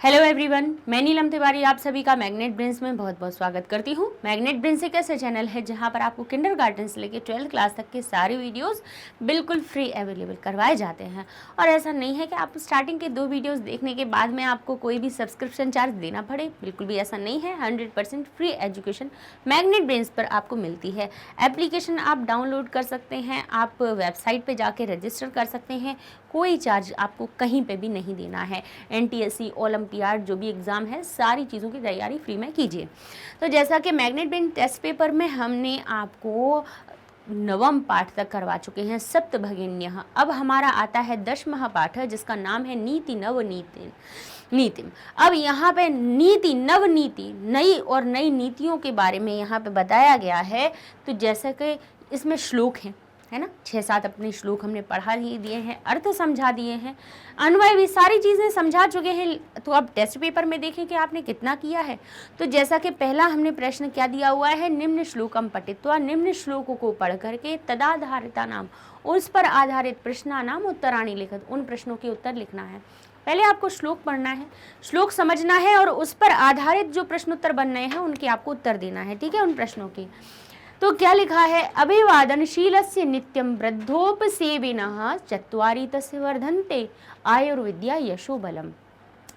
Hello everyone, मैं नीलम तिवारी आप सभी का मैग्नेट ब्रेन्स में बहुत बहुत स्वागत करती हूँ। मैग्नेट ब्रेन्स एक ऐसा चैनल है जहाँ पर आपको किंडरगार्टन से लेकर 12th क्लास तक के सारे वीडियोस बिल्कुल फ्री अवेलेबल करवाए जाते हैं। और ऐसा नहीं है कि आप स्टार्टिंग के 2 वीडियोस देखने के बाद में आपको कोई भी सब्सक्रिप्शन चार्ज देना पड़े, बिल्कुल भी ऐसा नहीं है। 100% फ्री एजुकेशन मैग्नेट ब्रेन्स पर आपको मिलती है। एप्लीकेशन आप डाउनलोड कर सकते हैं, आप वेबसाइट पर जाके रजिस्टर कर सकते हैं, कोई चार्ज आपको कहीं पे भी नहीं देना है। NTSC, ओलंपियाड जो भी एग्ज़ाम है, सारी चीज़ों की तैयारी फ्री में कीजिए। तो जैसा कि मैग्नेट ब्रेन टेस्ट पेपर में हमने आपको नवम पाठ तक करवा चुके हैं, सप्तभगिन्यः। अब हमारा आता है 10वां पाठ है जिसका नाम है नीति नीतिम। अब यहाँ पे नीति नवनीति, नई और नई नीतियों के बारे में यहाँ पे बताया गया है। तो जैसे कि इसमें श्लोक हैं, है ना, 6-7 अपने श्लोक हमने पढ़ा दिए हैं, अर्थ समझा दिए हैं, अन्वय भी सारी चीज़ें समझा चुके हैं। तो अब टेस्ट पेपर में देखें कि आपने कितना किया है। तो जैसा कि पहला हमने प्रश्न क्या दिया हुआ है, निम्न श्लोकम पठित्वा, निम्न श्लोकों को पढ़ करके तदाधारिता नाम, उस पर आधारित प्रश्नानाम उत्तराणि लिखित, उन प्रश्नों के उत्तर लिखना है। पहले आपको श्लोक पढ़ना है, श्लोक समझना है और उस पर आधारित जो प्रश्नोत्तर बनने हैं उनके आपको उत्तर देना है, ठीक है, उन प्रश्नों के। तो क्या लिखा है, अभिवादनशीलस्य नित्यं वृद्धोपसेविनः चत्वारि तस्य वर्धन्ते आयुर्विद्या यशो बलम।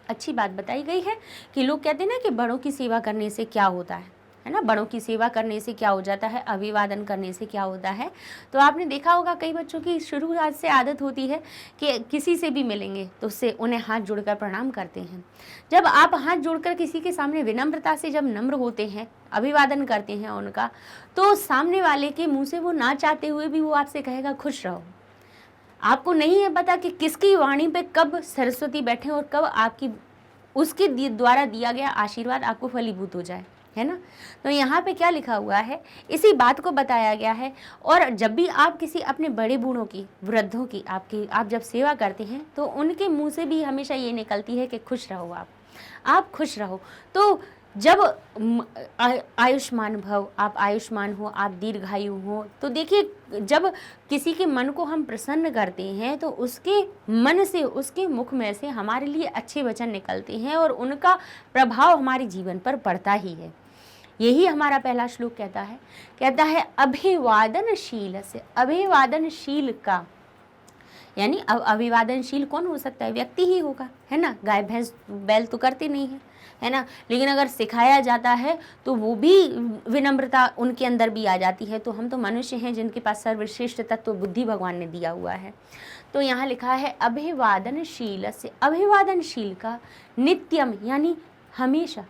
अच्छी बात बताई गई है कि लोग कहते हैं ना कि बड़ों की सेवा करने से क्या होता है ना, बड़ों की सेवा करने से क्या हो जाता है, अभिवादन करने से क्या होता है। तो आपने देखा होगा कई बच्चों की शुरुआत से आदत होती है कि किसी से भी मिलेंगे तो उससे उन्हें हाथ जोड़कर प्रणाम करते हैं। जब आप हाथ जोड़कर किसी के सामने विनम्रता से जब नम्र होते हैं, अभिवादन करते हैं उनका, तो सामने वाले के मुंह से वो ना चाहते हुए भी वो आपसे कहेगा खुश रहो। आपको नहीं है पता कि किसकी वाणी पे कब सरस्वती बैठे और कब आपकी उसके द्वारा दिया गया आशीर्वाद आपको फलीभूत हो जाए, है ना। तो यहाँ पे क्या लिखा हुआ है, इसी बात को बताया गया है। और जब भी आप किसी अपने बड़े बूढ़ों की, वृद्धों की आप जब सेवा करते हैं तो उनके मुंह से भी हमेशा ये निकलती है कि खुश रहो, आप खुश रहो। तो जब आयुष्मान भव, आप आयुष्मान हो, आप दीर्घायु हो, तो देखिए जब किसी के मन को हम प्रसन्न करते हैं तो उसके मन से, उसके मुख में से हमारे लिए अच्छे वचन निकलते हैं और उनका प्रभाव हमारे जीवन पर पड़ता ही है। यही हमारा पहला श्लोक कहता है अभिवादनशील से, अभिवादनशील का यानी अभिवादनशील कौन हो सकता है, व्यक्ति ही होगा, है ना। गाय भैंस बैल तो करते नहीं है ना, लेकिन अगर सिखाया जाता है तो वो भी विनम्रता उनके अंदर भी आ जाती है। तो हम तो मनुष्य हैं जिनके पास सर्वश्रेष्ठ तत्व बुद्धि भगवान ने दिया हुआ है। तो यहाँ लिखा है अभिवादनशील से, अभिवादनशील का, नित्यम यानी हमेशा,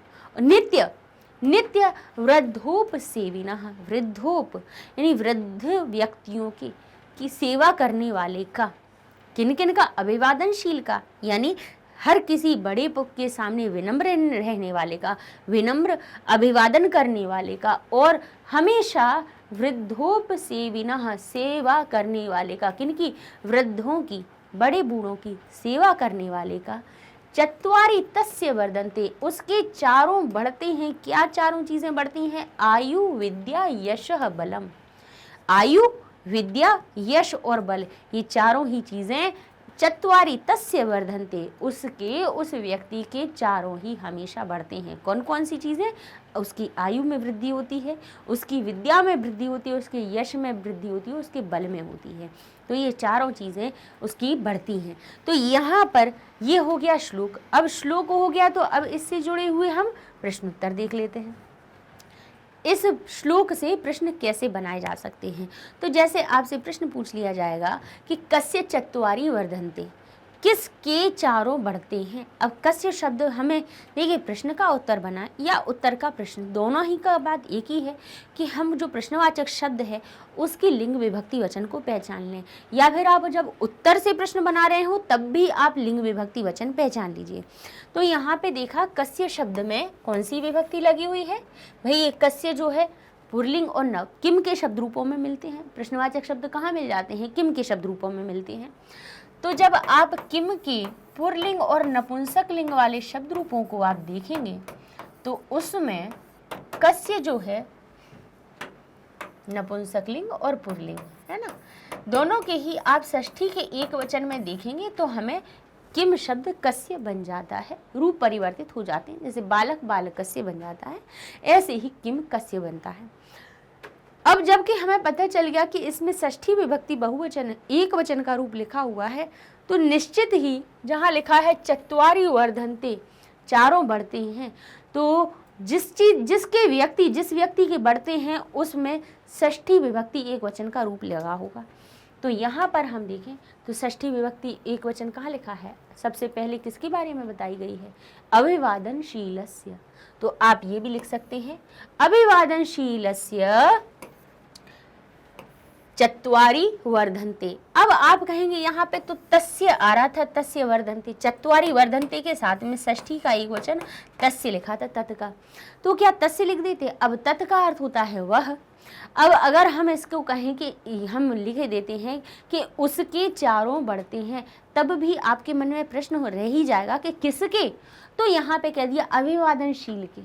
नित्य वृद्धोपसेविनः, वृद्धोप यानी वृद्ध व्यक्तियों की सेवा करने वाले का, किन किन का, अभिवादनशील का यानी हर किसी बड़े पुख के सामने विनम्र रहने वाले का, विनम्र अभिवादन करने वाले का, और हमेशा वृद्धोपसेविनः, सेवा करने वाले का, किनकी, वृद्धों की, बड़े बूढ़ों की सेवा करने वाले का। चत्वारि तस्य वर्धन्ते, उसके चारों बढ़ते हैं। क्या चारों चीजें बढ़ती हैं, आयु विद्या यशः बलम। आयु, विद्या, यश और बल, ये चारों ही चीजें चत्वारि तस्य वर्धन्ते, उसके, उस व्यक्ति के चारों ही हमेशा बढ़ते हैं। कौन कौन सी चीजें, उसकी आयु में वृद्धि होती है, उसकी विद्या में वृद्धि होती है, उसके यश में वृद्धि होती है, उसके बल में होती है। तो ये चारों चीजें उसकी बढ़ती हैं। तो यहाँ पर ये हो गया श्लोक। अब श्लोक हो गया तो अब इससे जुड़े हुए हम प्रश्नोत्तर देख लेते हैं। इस श्लोक से प्रश्न कैसे बनाए जा सकते हैं। तो जैसे आपसे प्रश्न पूछ लिया जाएगा कि कस्य चत्वारि वर्धन्ते, किसके चारों बढ़ते हैं। अब कस्य शब्द हमें, देखिए प्रश्न का उत्तर बना या उत्तर का प्रश्न, दोनों ही का बात एक ही है कि हम जो प्रश्नवाचक शब्द है उसकी लिंग विभक्ति वचन को पहचान लें, या फिर आप जब उत्तर से प्रश्न बना रहे हो तब भी आप लिंग विभक्ति वचन पहचान लीजिए। तो यहाँ पे देखा कस्य शब्द में कौन सी विभक्ति लगी हुई है, भाई ये कस्य जो है पुल्लिंग और नव, किम के शब्द रूपों में मिलते हैं। प्रश्नवाचक शब्द कहाँ मिल जाते हैं, किम के शब्द रूपों में मिलते हैं। तो जब आप किम की पुल्लिंग और नपुंसक लिंग वाले शब्द रूपों को आप देखेंगे तो उसमें कस्य जो है नपुंसक लिंग और पुल्लिंग, है ना, दोनों के ही आप षष्ठी के एक वचन में देखेंगे तो हमें किम शब्द कस्य बन जाता है, रूप परिवर्तित हो जाते हैं। जैसे बालक बालकस्य बन जाता है, ऐसे ही किम कस्य बनता है। अब जबकि हमें पता चल गया कि इसमें षष्ठी विभक्ति बहुवचन एक वचन का रूप लिखा हुआ है, तो निश्चित ही जहाँ लिखा है चत्वारि वर्धन्ते, चारों बढ़ते हैं, तो जिस व्यक्ति के बढ़ते हैं उसमें षष्ठी विभक्ति एक वचन का रूप लगा होगा। तो यहाँ पर हम देखें तो षष्ठी विभक्ति एक वचन कहाँ लिखा है, सबसे पहले किसके बारे में बताई गई है, अभिवादनशीलस्य। तो आप ये भी लिख सकते हैं अभिवादनशीलस्य चत्वारि वर्धन्ते। अब आप कहेंगे यहाँ पे तो तस्य आ रहा था, तस्य वर्धन्ते, चत्वारि वर्धन्ते के साथ में षष्ठी का एक वचन तस्य लिखा था, तत् का, तो क्या तस्य लिख देते। अब तत् का अर्थ होता है वह। अब अगर हम इसको कहें कि हम लिख देते हैं कि उसके चारों बढ़ते हैं, तब भी आपके मन में प्रश्न रह ही जाएगा कि किसके, तो यहाँ पे कह दिया अभिवादनशील के,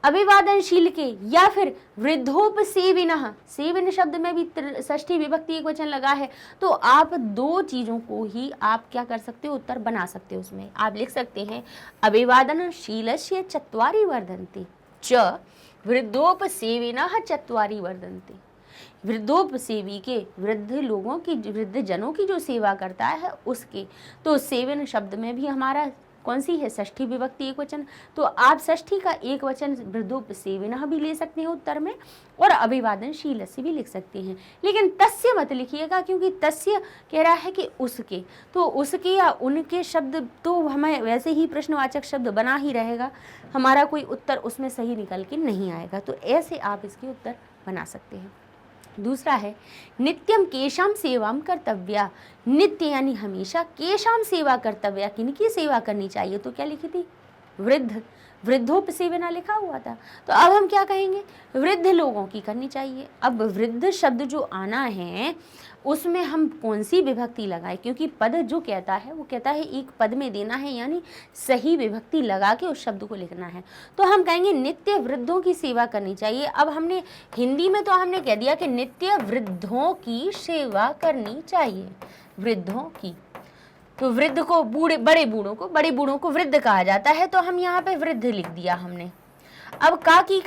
अभिवादनशील के, या फिर वृद्धोपसेविनः, सेविन शब्द में भी षष्ठी विभक्ति एक वचन लगा है, तो आप दो चीजों को ही आप क्या कर सकते हो, उत्तर बना सकते हो। उसमें आप लिख सकते हैं अभिवादनशीलस्य चत्वारि वर्धन्ते च वृद्धोपसेविनः चत्वारि वर्धन्ते। वृद्धोपसेवी के, वृद्ध लोगों की, वृद्ध जनों की जो सेवा करता है उसके, तो सेवन शब्द में भी हमारा कौन सी है, षष्ठी विभक्ति एक वचन, तो आप षष्ठी का एक वचन वृद्धोपसेविनः भी ले सकते हैं उत्तर में, और अभिवादनशील से भी लिख सकते हैं। लेकिन तस्य मत लिखिएगा, क्योंकि तस्य कह रहा है कि उसके, तो उसके या उनके शब्द तो हमें वैसे ही प्रश्नवाचक शब्द बना ही रहेगा, हमारा कोई उत्तर उसमें सही निकल के नहीं आएगा। तो ऐसे आप इसके उत्तर बना सकते हैं। दूसरा है नित्यम केशाम सेवाम कर्तव्या, नित्य यानी हमेशा, केशाम सेवा कर्तव्या, किनकी सेवा करनी चाहिए, तो क्या लिखी थी, वृद्ध, वृद्धोपसेवना लिखा हुआ था। तो अब हम क्या कहेंगे, वृद्ध लोगों की करनी चाहिए। अब वृद्ध शब्द जो आना है उसमें हम कौन सी विभक्ति लगाए, क्योंकि पद जो कहता है वो कहता है एक पद में देना है, यानी सही विभक्ति लगा के उस शब्द को लिखना है। तो हम कहेंगे नित्य वृद्धों की सेवा करनी चाहिए। अब हमने हिंदी में तो हमने कह दिया कि नित्य वृद्धों की सेवा करनी चाहिए, वृद्धों की, तो वृद्ध को बड़े बूढ़ों को वृद्ध कहा जाता है, तो हम यहाँ पे वृद्ध लिख दिया हमने। अब काकी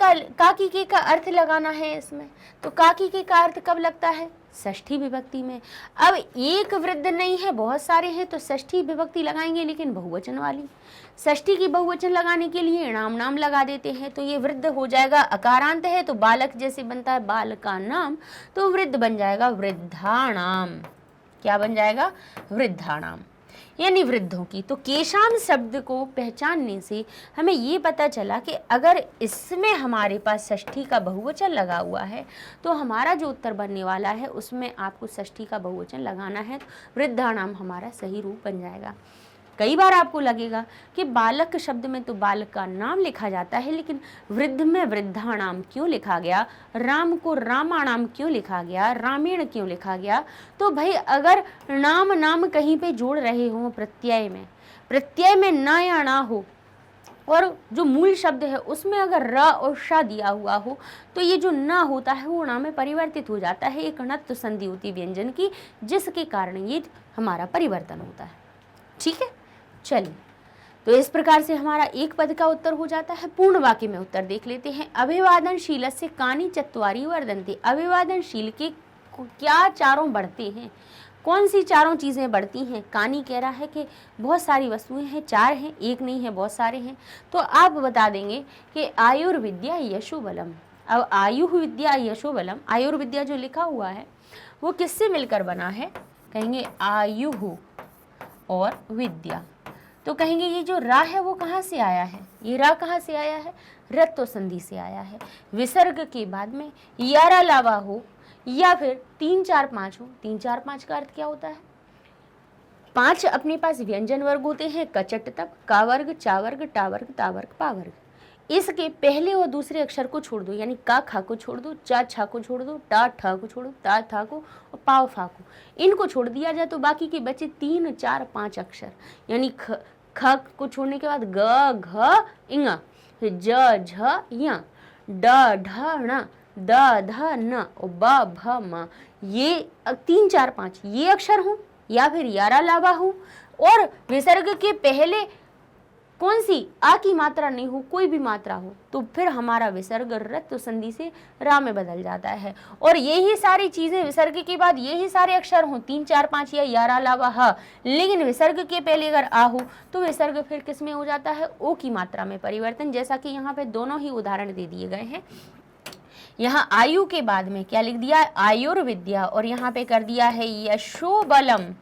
के का अर्थ लगाना है इसमें, तो काकी के का अर्थ कब लगता है, षष्ठी विभक्ति में। अब एक वृद्ध नहीं है, बहुत सारे हैं, तो षष्ठी विभक्ति लगाएंगे, लेकिन बहुवचन वाली। षष्ठी की बहुवचन लगाने के लिए नाम लगा देते हैं, तो ये वृद्ध हो जाएगा, अकारांत है तो बालक जैसे बनता है बाल का नाम, तो वृद्ध बन जाएगा वृद्धाणाम। क्या बन जाएगा, वृद्धाणाम, यानी वृद्धों की। तो केशाम शब्द को पहचानने से हमें ये पता चला कि अगर इसमें हमारे पास षष्ठी का बहुवचन लगा हुआ है, तो हमारा जो उत्तर बनने वाला है उसमें आपको षष्ठी का बहुवचन लगाना है, तो वृद्धाणाम हमारा सही रूप बन जाएगा। कई बार आपको लगेगा कि बालक शब्द में तो बालक का नाम लिखा जाता है, लेकिन वृद्ध में वृद्धाणाम क्यों लिखा गया, राम को रामाणाम क्यों लिखा गया, रामेण क्यों लिखा गया। तो भाई अगर नाम कहीं पे जोड़ रहे हो प्रत्यय में ना या ना हो, और जो मूल शब्द है उसमें अगर र और श दिया हुआ हो, तो ये जो न होता है वो ण में परिवर्तित हो जाता है, एक णत्व संधि होती व्यंजन की, जिसके कारण ये हमारा परिवर्तन होता है। ठीक है, चलिए, तो इस प्रकार से हमारा एक पद का उत्तर हो जाता है। पूर्ण वाक्य में उत्तर देख लेते हैं। अभिवादनशीलस्य कानि चत्वारि वर्धन्ते, अभिवादनशील के क्या चारों बढ़ते हैं, कौन सी चारों चीज़ें बढ़ती हैं। कानी कह रहा है कि बहुत सारी वस्तुएं हैं, चार हैं, एक नहीं है, बहुत सारे हैं। तो आप बता देंगे कि आयुर्विद्या यशोबलम। अब आयु विद्या यशोबलम, आयुर्विद्या जो लिखा हुआ है वो किससे मिलकर बना है, कहेंगे आयु और विद्या। तो कहेंगे ये जो रा है वो कहाँ से आया है, ये रा कहाँ से आया है, रत्व संधि से आया है। विसर्ग के बाद में यारा लावा हो या फिर 3 4 5 हो। 3 4 5 का अर्थ क्या होता है, 5 अपने पास व्यंजन वर्ग होते हैं, कचट तक, का वर्ग, चा वर्ग, टा वर्ग, ता वर्ग, पा वर्ग। इसके पहले और दूसरे अक्षर को छोड़ दो, यानी का खा को छोड़ दो, चा छा को छोड़ दो, टा ठा को छोड़ दो, ता था को और पाव फा को, इनको छोड़ दिया जाए तो बाकी के बचे 3 4 5 अक्षर, यानी ख को छोड़ने के बाद ग घ इंग, ज झ य, ड ढ ण, द ध न, ब भ म, ये 3 4 5 ये अक्षर हों या फिर यारा लावा हो, और विसर्ग के पहले कौन सी आ की मात्रा नहीं हो, कोई भी मात्रा हो, तो फिर हमारा विसर्ग रत्व संधि से रा में बदल जाता है। और यही सारी चीजें विसर्ग के बाद यही सारे अक्षर हों 3 4 5 या 11 अलावा ह, लेकिन विसर्ग के पहले अगर आ हो तो विसर्ग फिर किस में हो जाता है, ओ की मात्रा में परिवर्तन। जैसा कि यहाँ पे दोनों ही उदाहरण दे दिए गए हैं। यहाँ आयु के बाद में क्या लिख दिया है, आयुर्विद्या, और यहाँ पे कर दिया है यशो बलम।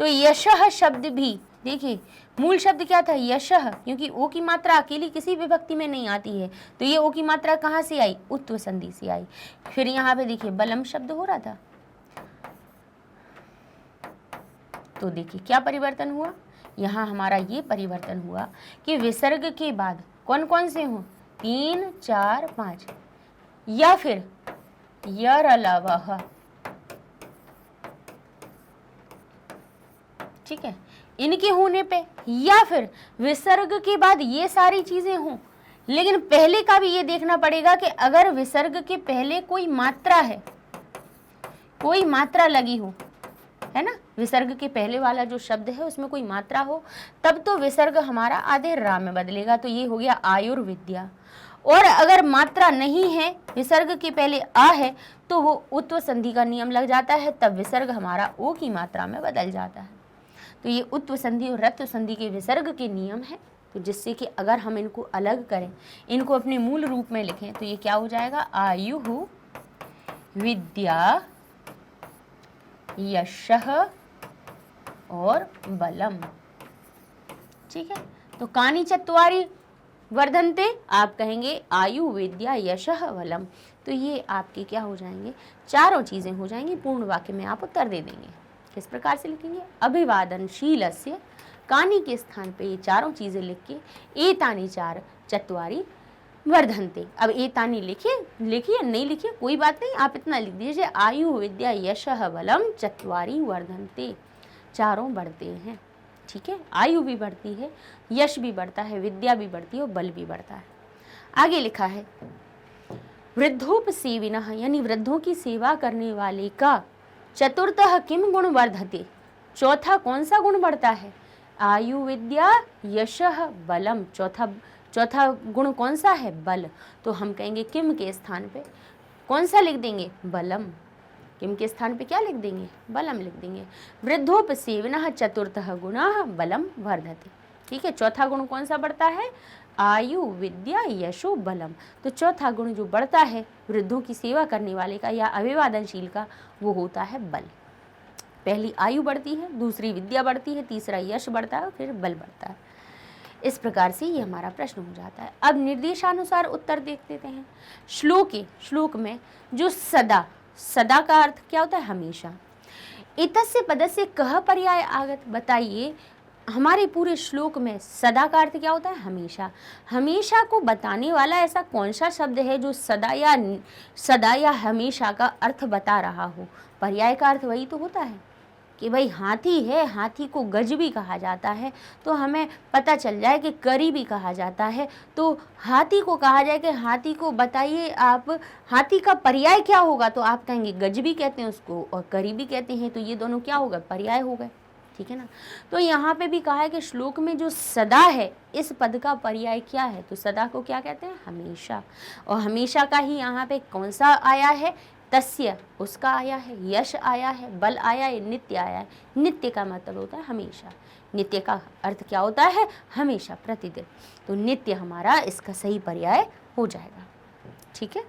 तो यशः शब्द भी देखिए मूल शब्द क्या था, यशः, क्योंकि ओ की मात्रा अकेली किसी विभक्ति में नहीं आती है, तो ये ओ की मात्रा कहाँ से आई, उत्व संधि से आई। फिर यहाँ पे देखिए बलम शब्द हो रहा था, तो देखिए क्या परिवर्तन हुआ, यहाँ हमारा ये परिवर्तन हुआ कि विसर्ग के बाद कौन कौन से हों, 3 4 5, या फिर यर अलावा ह, ठीक है, इनके होने पे, या फिर विसर्ग के बाद ये सारी चीजें हों। लेकिन पहले का भी ये देखना पड़ेगा कि अगर विसर्ग के पहले कोई मात्रा है, कोई मात्रा लगी हो, है ना, विसर्ग के पहले वाला जो शब्द है उसमें कोई मात्रा हो, तब तो विसर्ग हमारा आधे रा में बदलेगा। तो ये हो गया आयुर्विद्या। और अगर मात्रा नहीं है, विसर्ग के पहले आ है, तो वो उत्व संधि का नियम लग जाता है, तब विसर्ग हमारा ओ की मात्रा में बदल जाता है। तो ये उत्व संधि और रत्व संधि के विसर्ग के नियम है। तो जिससे कि अगर हम इनको अलग करें, इनको अपने मूल रूप में लिखें, तो ये क्या हो जाएगा, आयु विद्या यशः और बलम। ठीक है, तो कानि चत्वारि वर्धन्ते, आप कहेंगे आयु विद्या यशः बलम। तो ये आपके क्या हो जाएंगे, चारों चीजें हो जाएंगी। पूर्ण वाक्य में आप उत्तर दे देंगे। किस प्रकार से लिखेंगे, अभिवादनशीलस्य, कानि के स्थान पे ये चारों चीजें लिख के एतानि चार चत्वारि वर्धन्ते। अब एतानि लिखिए, नहीं लिखिए कोई बात नहीं, आप इतना लिख दीजिए, आयु विद्या यशः बलम चत्वारि वर्धन्ते, चारों बढ़ते हैं। ठीक है, आयु भी बढ़ती है, यश भी बढ़ता है, विद्या भी बढ़ती है और बल भी बढ़ता है। आगे लिखा है वृद्धोपसेविनः, यानी वृद्धों की सेवा करने वाले का चतुर्थः किम गुण वर्धते, चौथा कौन सा गुण बढ़ता है, आयु विद्या यशः बलम, चौथा गुण कौन सा है, बल। तो हम कहेंगे किम के स्थान पे कौन सा लिख देंगे, बलम। किम के स्थान पे क्या लिख देंगे, बलम लिख देंगे। वृद्धोपसेविनः चतुर्थः गुणः बलम वर्धते। ठीक है, चौथा गुण कौन सा बढ़ता है, आयु विद्या यशो बलम। तो चौथा गुण जो बढ़ता है वृद्धों की सेवा करने वाले का या अभिवादनशील का, वो होता है बल। पहली आयु बढ़ती है, दूसरी विद्या बढ़ती है, तीसरा यश बढ़ता है, फिर बल बढ़ता है। इस प्रकार से ये हमारा प्रश्न हो जाता है। अब निर्देशानुसार उत्तर देख लेते हैं। श्लोक में जो सदा का अर्थ क्या होता है, हमेशा। इतस्य पदस्य कह पर्याय आगत, बताइए हमारे पूरे श्लोक में सदा का अर्थ क्या होता है, हमेशा। हमेशा को बताने वाला ऐसा कौन सा शब्द है जो सदा या हमेशा का अर्थ बता रहा हो। पर्याय का अर्थ वही तो होता है कि भाई हाथी है, हाथी को गज भी कहा जाता है, तो हमें पता चल जाए कि करी भी कहा जाता है। तो हाथी को कहा जाए कि हाथी को बताइए आप हाथी का पर्याय क्या होगा, तो आप कहेंगे गज भी कहते हैं उसको और करी भी कहते हैं, तो ये दोनों क्या हो गए, पर्याय हो गए। ठीक है ना। तो यहाँ पे भी कहा है कि श्लोक में जो सदा है इस पद का पर्याय क्या है, तो सदा को क्या कहते हैं, हमेशा। और हमेशा का ही यहाँ पे कौन सा आया है, तस्य उसका आया है, यश आया है, बल आया है, नित्य आया है। नित्य का मतलब होता है हमेशा, नित्य का अर्थ क्या होता है, हमेशा, प्रतिदिन। तो नित्य हमारा इसका सही पर्याय हो जाएगा। ठीक है,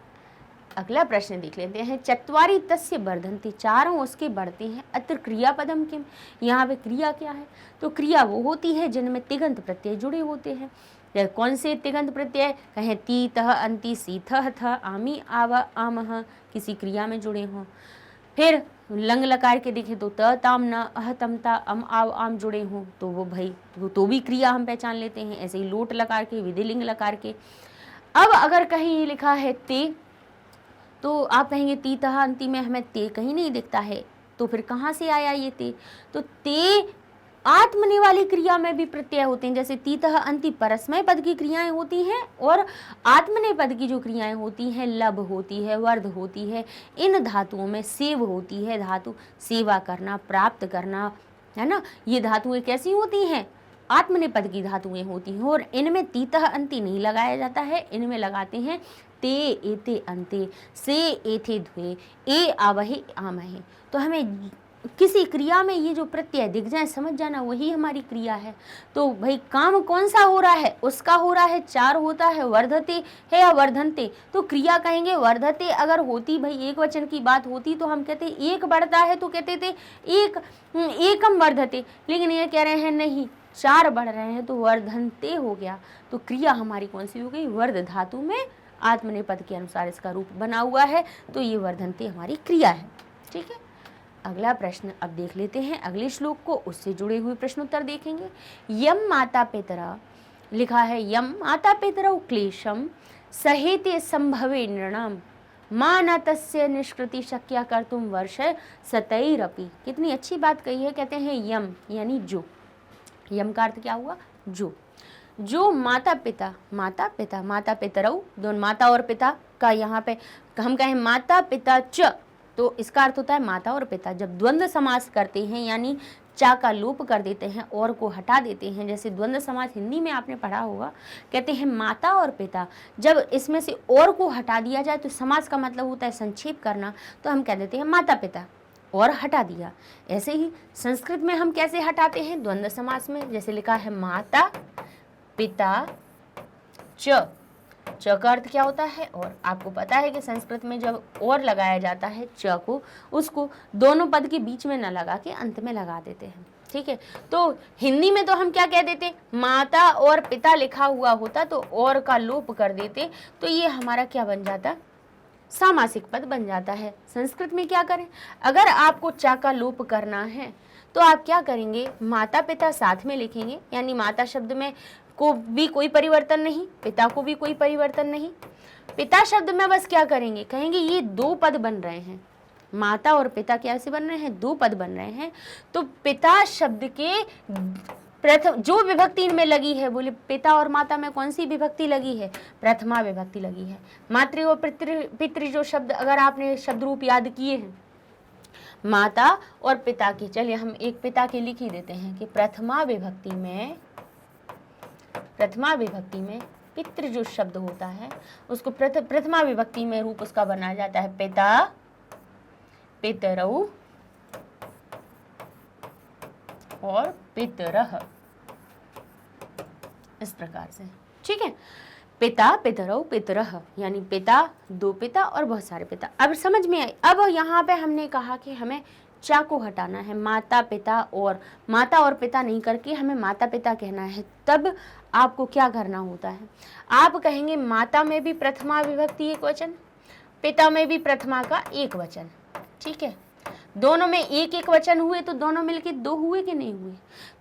अगला प्रश्न देख लेते हैं। चत्वारि तस्य वर्धन्ते, चारों उसके बढ़ते हैं। अत्र क्रियापदम किम, यहाँ पे क्रिया क्या है, तो क्रिया वो होती है जिनमें तिगंत प्रत्यय जुड़े होते हैं। कौन से तिगंत प्रत्यय, कहें ती तह अंति सीथह थ आमी आव आमह, किसी क्रिया में जुड़े हों। फिर लंग लकार के देखें तो त ताम न अह तमता अम आव आम जुड़े हों, तो वो भाई तो भी क्रिया हम पहचान लेते हैं। ऐसे ही लोट लकार के, विधिलिंग लकार के। अब अगर कहीं लिखा है ते, तो आप कहेंगे ती तह अंति में हमें ते कहीं नहीं दिखता है, तो फिर कहाँ से आया ये ते, तो ते आत्मने वाली क्रिया में भी प्रत्यय होते हैं। जैसे तीतः अंति परस्मय पद की क्रियाएं होती हैं और आत्मने पद की जो क्रियाएं होती हैं, लब होती है, वर्ध होती है। इन धातुओं में सेव होती है, धातु सेवा करना, प्राप्त करना, है ना। ये धातुएं कैसी होती हैं, आत्मनेपद की धातुएं होती हैं, और इनमें तीतः अंति नहीं लगाया जाता है, इनमें लगाते हैं ते एते अंते, से एथे द्वे, ए आवहे आमहे। तो हमें किसी क्रिया में ये जो प्रत्यय दिख जाए समझ जाना वही हमारी क्रिया है। तो भाई काम कौन सा हो रहा है, उसका हो रहा है, चार होता है, वर्धते है या वर्धनते, तो क्रिया कहेंगे वर्धते। अगर होती भाई एक वचन की बात होती तो हम कहते एक बढ़ता है तो कहते थे एकम वर्धते, लेकिन ये कह रहे हैं नहीं चार बढ़ रहे हैं तो वर्धनते हो गया। तो क्रिया हमारी कौन सी हो गई, वर्ध धातु में आत्मनेपद के अनुसार इसका रूप बना हुआ है, तो ये वर्धनते हमारी क्रिया है। ठीक है, अगला प्रश्न अब देख लेते हैं अगले श्लोक को, उससे जुड़े हुए प्रश्नोत्तर देखेंगे। यम माता पितरा लिखा है, यम माता पितरौ क्लेशम सहेते संभवे नृणाम मां न तस्य निष्कृति शक्या कर्तुम वर्ष सतैरपि। कितनी अच्छी बात कही है, कहते हैं यम यानी जो, यम का अर्थ क्या हुआ, जो माता पिता, माता पितरौ दोनों माता और पिता का, यहाँ पे हम कहें माता पिता च, तो इसका अर्थ होता है माता और पिता। जब द्वंद्व समास करते हैं यानी चा का लोप कर देते हैं और को हटा देते हैं, जैसे द्वंद्व समास हिंदी में आपने पढ़ा होगा, कहते हैं माता और पिता, जब इसमें से और को हटा दिया जाए तो समास का मतलब होता है संक्षेप करना, तो हम कह देते हैं माता पिता और हटा दिया। ऐसे ही संस्कृत में हम कैसे हटाते हैं, द्वंद्व समास में, जैसे लिखा है माता पिता च, च का अर्थ क्या होता है और। आपको पता है कि संस्कृत में जब और लगाया जाता है च को, उसको दोनों पद के बीच में न लगा के अंत में लगा देते हैं। ठीक है, तो हिंदी में तो हम क्या कह देते, माता और पिता लिखा हुआ होता तो और का लोप कर देते, तो ये हमारा क्या बन जाता, सामासिक पद बन जाता है। संस्कृत में क्या करें, अगर आपको चा का लोप करना है तो आप क्या करेंगे, माता पिता साथ में लिखेंगे, यानी माता शब्द में को भी कोई परिवर्तन नहीं, पिता को भी कोई परिवर्तन नहीं। पिता शब्द में बस क्या करेंगे, कहेंगे ये दो पद बन रहे हैं, माता और पिता कैसे बन रहे हैं, दो पद बन रहे हैं। तो पिता शब्द के प्रथम जो विभक्ति इनमें लगी है, बोले पिता और माता में कौन सी विभक्ति लगी है, प्रथमा विभक्ति लगी है। मातृ और पितृ जो शब्द अगर आपने शब्द रूप याद किए हैं माता और पिता के, चलिए हम एक पिता के लिख ही देते हैं कि प्रथमा विभक्ति में पितृ जो शब्द होता है उसको प्रथमा विभक्ति में रूप उसका बनाया जाता है पिता पितरौ और पितरः, इस प्रकार से। ठीक है, पिता पितरौ पितरः यानी पिता, दो पिता और बहुत सारे पिता। अब समझ में आई। अब यहाँ पे हमने कहा कि हमें चा को हटाना है, माता और पिता नहीं करके हमें माता पिता कहना है। तब आपको क्या करना होता है, आप कहेंगे माता में भी प्रथमा विभक्ति एक वचन, पिता में भी प्रथमा का एक वचन। ठीक है, दोनों में एक एक वचन हुए तो दोनों मिलके दो हुए कि नहीं हुए।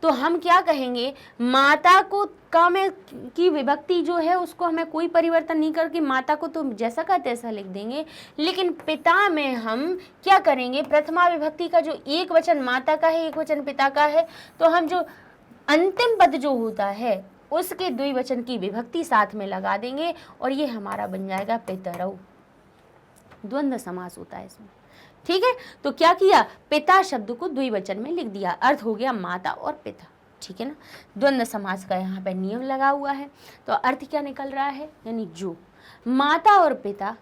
तो हम क्या कहेंगे, माता को का में की विभक्ति जो है उसको हमें कोई परिवर्तन नहीं करके माता को तो जैसा का तैसा लिख देंगे, लेकिन पिता में हम क्या करेंगे, प्रथमा विभक्ति का जो एक वचन माता का है एक वचन पिता का है, तो हम जो अंतिम पद जो होता है उसके द्विवचन की विभक्ति साथ में लगा देंगे और ये हमारा बन जाएगा पितरौ। द्वंद्व समास होता है इसमें। ठीक है, तो क्या किया, पिता शब्द को द्विवचन में लिख दिया, अर्थ हो गया माता और पिता। ठीक है ना, द्वंद्व समास का यहाँ पे नियम लगा हुआ है, तो अर्थ क्या निकल रहा है, यानी जो माता और पिता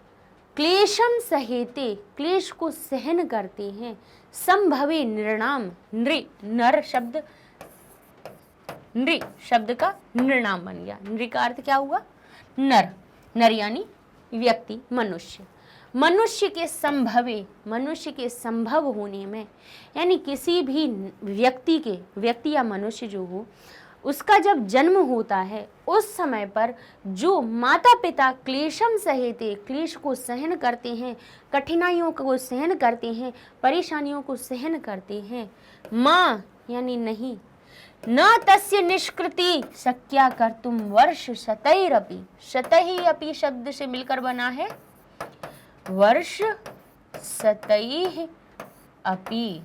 क्लेशम सहेते, क्लेश को सहन करते हैं, संभवे नृणाम, नर शब्द नृ शब्द का नृणाम बन गया। नृ का अर्थ क्या हुआ, नर यानी व्यक्ति, मनुष्य के संभव होने में, यानी किसी भी व्यक्ति या मनुष्य जो हो उसका जब जन्म होता है उस समय पर जो माता पिता क्लेशम सहेते, क्लेश को सहन करते हैं, कठिनाइयों को सहन करते हैं, परेशानियों को सहन करते हैं, माँ यानी नहीं, न तस्य निष्कृति शक्या कर्तुम वर्ष शतैरपि, शतैः अपि शब्द से मिलकर बना है वर्ष शतैः अपि।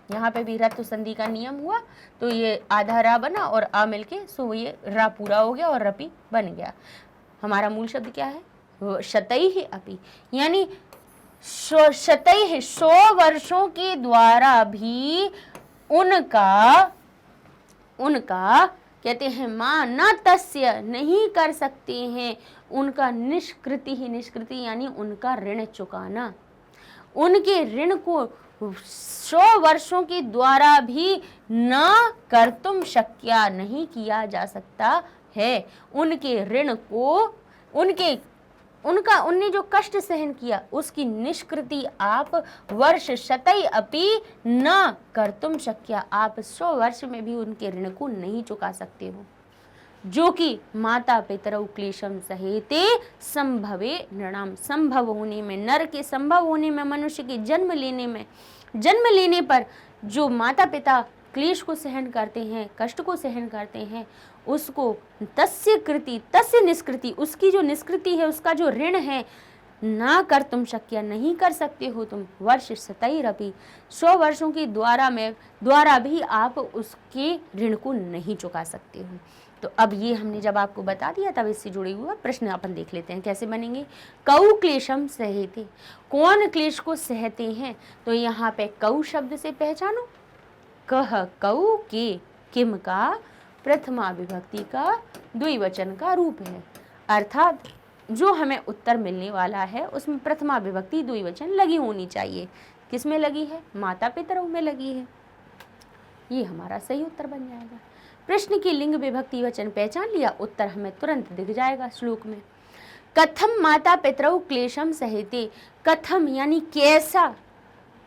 यहाँ पे भी रत्व संधि का नियम हुआ तो ये आधा रा बना और आ मिलके सो ये रा पूरा हो गया और रपि बन गया। हमारा मूल शब्द क्या है, शतैः अपि, यानी शतैः 100 वर्षों के द्वारा भी उनका उनका कहते हैं माँ न तस्य नहीं कर सकते हैं उनका निष्कृति ही, निष्कृति यानी उनका ऋण चुकाना, उनके ऋण को 100 वर्षों के द्वारा भी न कर तुम शक्या नहीं किया जा सकता है। उनके ऋण को उनने जो कष्ट सहन किया उसकी निष्कृति आप वर्ष शतई अपि न कर तुम शक्या, आप 100 वर्ष में भी उनके ऋण को नहीं चुका सकते हो। जो कि माता पितरौ क्लेशम सहेते संभवे नृणाम, संभव होने में, नर के संभव होने में, मनुष्य के जन्म लेने पर जो माता पिता क्लेश को सहन करते हैं, कष्ट को सहन करते हैं, उसको तस्य कृति तस्य निष्कृति, उसकी जो निष्कृति है, उसका जो ऋण है, ना कर तुम शक्य नहीं कर सकते हो तुम, वर्ष शतैरपि 100 वर्षों के द्वारा भी आप उसके ऋण को नहीं चुका सकते हो। तो अब ये हमने जब आपको बता दिया तब इससे जुड़े हुए प्रश्न अपन देख लेते हैं कैसे बनेंगे। कौ क्लेशम सहते, कौन क्लेश को सहते हैं, तो यहाँ पे कौ शब्द से पहचानो, कह कौ के किम का प्रथमा विभक्ति का द्विवचन का रूप है, अर्थात जो हमें उत्तर मिलने वाला है उसमें प्रथमा विभक्ति द्विवचन लगी होनी चाहिए। किसमें लगी है? माता पितरों में लगी है। ये हमारा सही उत्तर बन जाएगा। प्रश्न की लिंग विभक्ति वचन पहचान लिया, उत्तर हमें तुरंत दिख जाएगा श्लोक में। कथम माता पितरौ क्लेशम सहते, कथम यानी कैसा,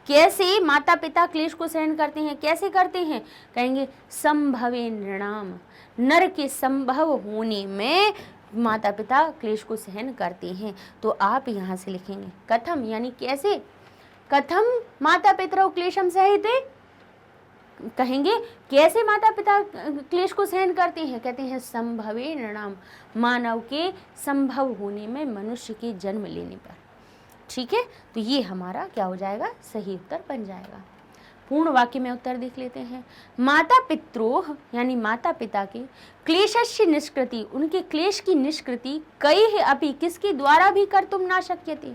कैसे माता पिता क्लेश को सहन करते हैं, कैसे करते हैं, कहेंगे संभवे नृणाम, नर के संभव होने में माता पिता क्लेश को सहन करते हैं। तो आप यहाँ से लिखेंगे कथम यानी कैसे, कथम माता पितरौ क्लेशम सहते, कहेंगे कैसे माता पिता क्लेश को सहन करते हैं, कहते हैं संभवे नृणाम, मानव के संभव होने में, मनुष्य के जन्म लेने पर। ठीक है, तो ये हमारा क्या हो जाएगा, सही उत्तर बन जाएगा। पूर्ण वाक्य में उत्तर देख लेते हैं। माता पित्रोह यानी माता पिता के क्लेशस्य निष्कृति, उनके क्लेश की निष्कृति कई है अपि किसके द्वारा भी कर तुम ना शक्यते,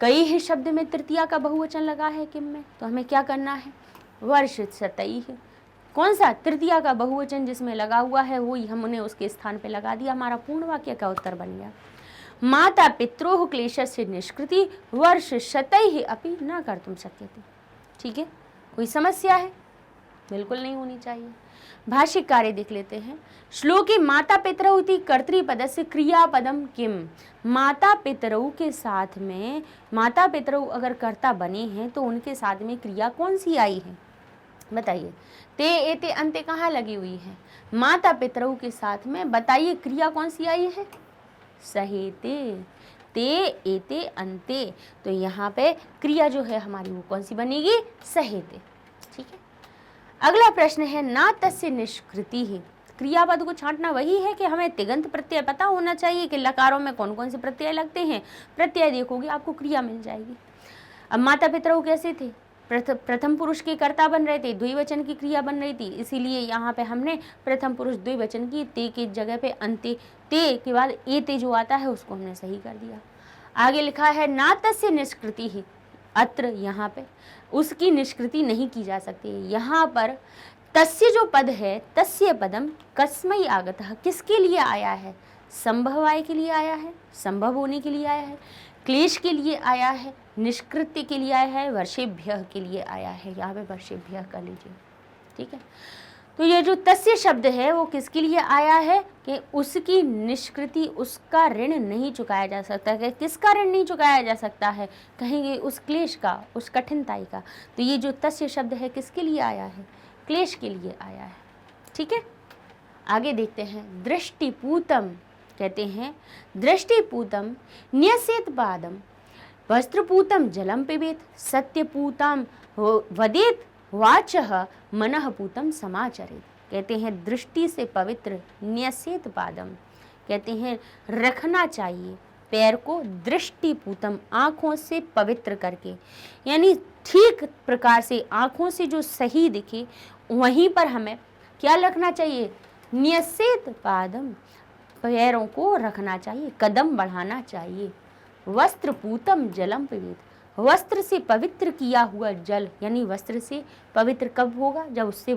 कई है शब्द में तृतीया का बहुवचन लगा है किम में, तो हमें क्या करना है, वर्ष शतई है, कौन सा तृतीया का बहुवचन जिसमें लगा हुआ है वही हमने उसके स्थान पे लगा दिया, हमारा पूर्ण वाक्य का उत्तर बन गया। माता पित्रोह क्लेशस्य निष्कृति वर्ष शतई अपि न कर तुम शक्यते। ठीक है, कोई समस्या है? बिल्कुल नहीं होनी चाहिए। भाष्य कार्य देख लेते हैं। श्लोके माता पितरौ इति कर्तृपदस्य क्रियापदम किम, माता पितरौ के साथ में, माता पितरौ अगर कर्ता बने हैं तो उनके साथ में क्रिया कौन सी आई है, बताइए। ते एते अंते कहाँ लगी हुई है, माता पितरौ के साथ में, बताइए क्रिया कौन सी आई है, सहेते, ते एते अंते, तो यहाँ पे क्रिया जो है हमारी वो कौन सी बनेगी, सहेते। ठीक है, अगला प्रश्न है ना तस्य निष्कृति ही, क्रियापद को छांटना वही है कि हमें तिगंत प्रत्यय पता होना चाहिए कि लकारों में कौन कौन से प्रत्यय लगते हैं, प्रत्यय देखोगे आपको क्रिया मिल जाएगी। अब माता पितरौ कैसे थे, प्रथम पुरुष के कर्ता बन रहे थे, द्विवचन की क्रिया बन रही थी, इसीलिए यहाँ पे हमने प्रथम पुरुष द्विवचन की ते की जगह पे अंते, ते के बाद एते जो आता है उसको हमने सही कर दिया। आगे लिखा है ना तस्य निष्कृति ही, अत्र यहाँ पे उसकी निष्कृति नहीं की जा सकती। यहाँ पर तस्य जो पद है, तस्य पदम कस्मै आगतः, किसके लिए आया है, संभवाय के लिए आया है, संभव होने के लिए आया है, क्लेश के लिए आया है, निष्कृत्य के लिए आया है, वर्षेभ्यः के लिए आया है, यहाँ पे वर्षेभ्यः कर लीजिए। ठीक है, तो ये जो तस्य शब्द है वो किसके लिए आया है कि उसकी निष्कृति, उसका ऋण नहीं चुकाया जा सकता है। किसका ऋण नहीं चुकाया जा सकता है, कहेंगे उस क्लेश का, उस कठिनताई का। तो ये जो तस्य शब्द है किसके लिए आया है, क्लेश के लिए आया है। ठीक है, आगे देखते हैं। दृष्टिपूतम कहते हैं, दृष्टिपूतम न्यसेत पादम, वस्त्रपूतम जलम पिबेत, सत्यपूतम वदेत वाचः मनःपूतम समाचरेत। कहते हैं दृष्टि से पवित्र, न्यसेत पादम कहते हैं रखना चाहिए पैर को, दृष्टिपूतम आँखों से पवित्र करके, यानी ठीक प्रकार से आँखों से जो सही दिखे वहीं पर हमें क्या रखना चाहिए, न्यसेत पादम, पैरों को रखना चाहिए, कदम बढ़ाना चाहिए। वस्त्रपूतम जलम पिबेत, वस्त्र से पवित्र किया हुआ जल, यानी वस्त्र से पवित्र कब होगा, जब उससे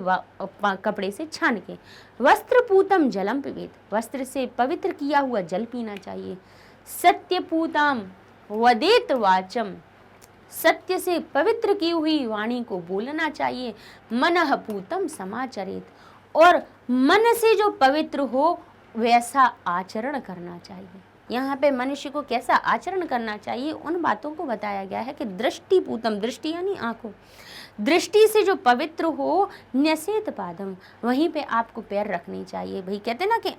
कपड़े से छान के। वस्त्र पूतम जलम पिबेत, वस्त्र से पवित्र किया हुआ जल पीना चाहिए। सत्य पूतम वदेत वाचम, सत्य से पवित्र की हुई वाणी को बोलना चाहिए। मनः पूतम समाचरेत, और मन से जो पवित्र हो वैसा आचरण करना चाहिए। यहाँ पे मनुष्य को कैसा आचरण करना चाहिए उन बातों को बताया गया है कि दृष्टि पूतम, दृष्टि यानी आंखों, दृष्टि से जो पवित्र हो, न्यसेत पादम, वहीं पे आपको पैर रखने चाहिए। भाई कहते हैं ना कि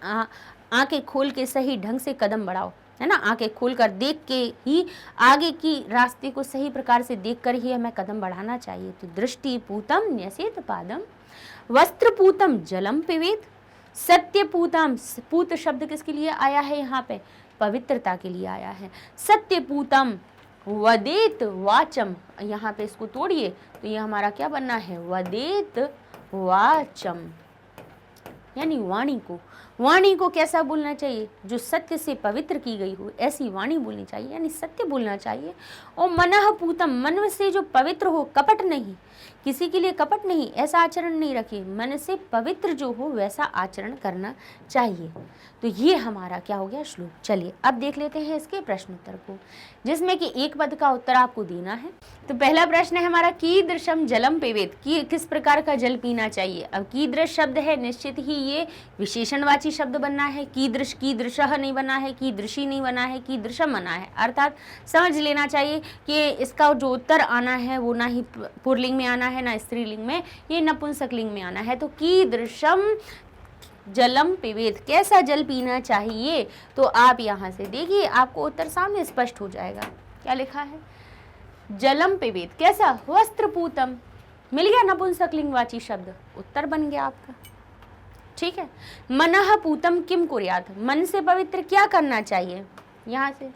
आंखें खोल के सही ढंग से कदम बढ़ाओ, है ना, आंखें खोलकर देख के ही आगे की रास्ते को सही प्रकार से देखकर ही हमें कदम बढ़ाना चाहिए। तो दृष्टि पूतम न्यसेत पादम, वस्त्र पूतम जलम पिबेत, सत्य पूतम, पूत शब्द किसके लिए आया है यहाँ पे, पवित्रता के लिए आया है। सत्य पूतम वदेत वाचम, यहाँ पे इसको तोड़िए तो ये हमारा क्या बनना है, वदेत वाचम, यानी वाणी को कैसा बोलना चाहिए, जो सत्य से पवित्र की गई हो ऐसी वाणी बोलनी चाहिए, यानी सत्य बोलना चाहिए। और मनः पूतम, मन से जो पवित्र हो, कपट नहीं, किसी के लिए कपट नहीं, ऐसा आचरण नहीं रखिए, मन से पवित्र जो हो वैसा आचरण करना चाहिए। तो ये हमारा क्या हो गया श्लोक। चलिए अब देख लेते हैं इसके प्रश्न उत्तर को, जिसमें कि एक पद का उत्तर आपको देना है। तो पहला प्रश्न है हमारा, कीदृशम जलम पिबेत, कि किस प्रकार का जल पीना चाहिए। अब कीदृश शब्द है, निश्चित ही ये विशेषणवाची शब्द बनना है, कीदृश, कीदृशः नहीं बना है, कीदृशी नहीं बना है, कीदृशम बना है। अर्थात समझ लेना चाहिए कि इसका जो उत्तर आना है वो ना ही पुल्लिंग में आना है ना स्त्रीलिंग में, ये नपुंसकलिंग में आना है। तो कीदृशम जलम पिबेत, कैसा जल पीना चाहिए। तो आप यहाँ से देखिए, आपको उत्तर सामने स्पष्ट हो जाएगा। क्या लिखा है, जलम पिबेत, कैसा, वस्त्र पूतम, मिल गया नपुंसकलिंगवाची शब्द, उत्तर बन गया आपका। ठीक है। मनः पूतम किम कुर्यात, मन से पवित्र क्या करना चाहिए, यहाँ से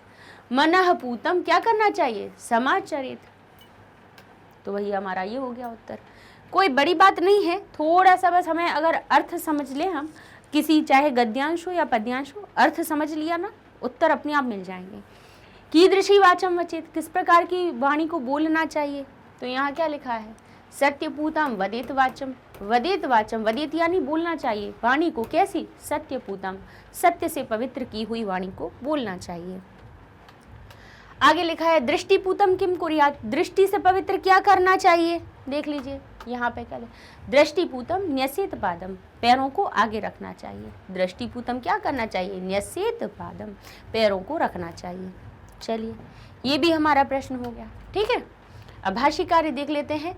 मनः पूतम क्या करना चाहिए, समाचरित। तो वही हमारा ये हो गया उत्तर। कोई बड़ी बात नहीं है, थोड़ा सा बस हमें अगर अर्थ समझ ले, हम किसी चाहे गद्यांश हो या पद्यांश हो, अर्थ समझ लिया ना, उत्तर अपने आप मिल जाएंगे। कीदृशी वाचम वचेत, किस प्रकार की वाणी को बोलना चाहिए। तो यहाँ क्या लिखा है, सत्य पूतम वदेत वाचम, वदेत वाचम, वदेत यानी बोलना चाहिए, वाणी को कैसी, सत्य पूतम, सत्य से पवित्र की हुई वाणी को बोलना चाहिए। आगे लिखा है दृष्टिपूतम किम कुर्यात, दृष्टि से पवित्र क्या करना चाहिए। देख लीजिए यहाँ पे क्या है, दृष्टिपूतम न्यसेत पादम, पैरों को आगे रखना चाहिए। दृष्टिपूतम क्या करना चाहिए, न्यसेत पादम, पैरों को रखना चाहिए। चलिए ये भी हमारा प्रश्न हो गया। ठीक है, अब भाष्यकार देख लेते हैं।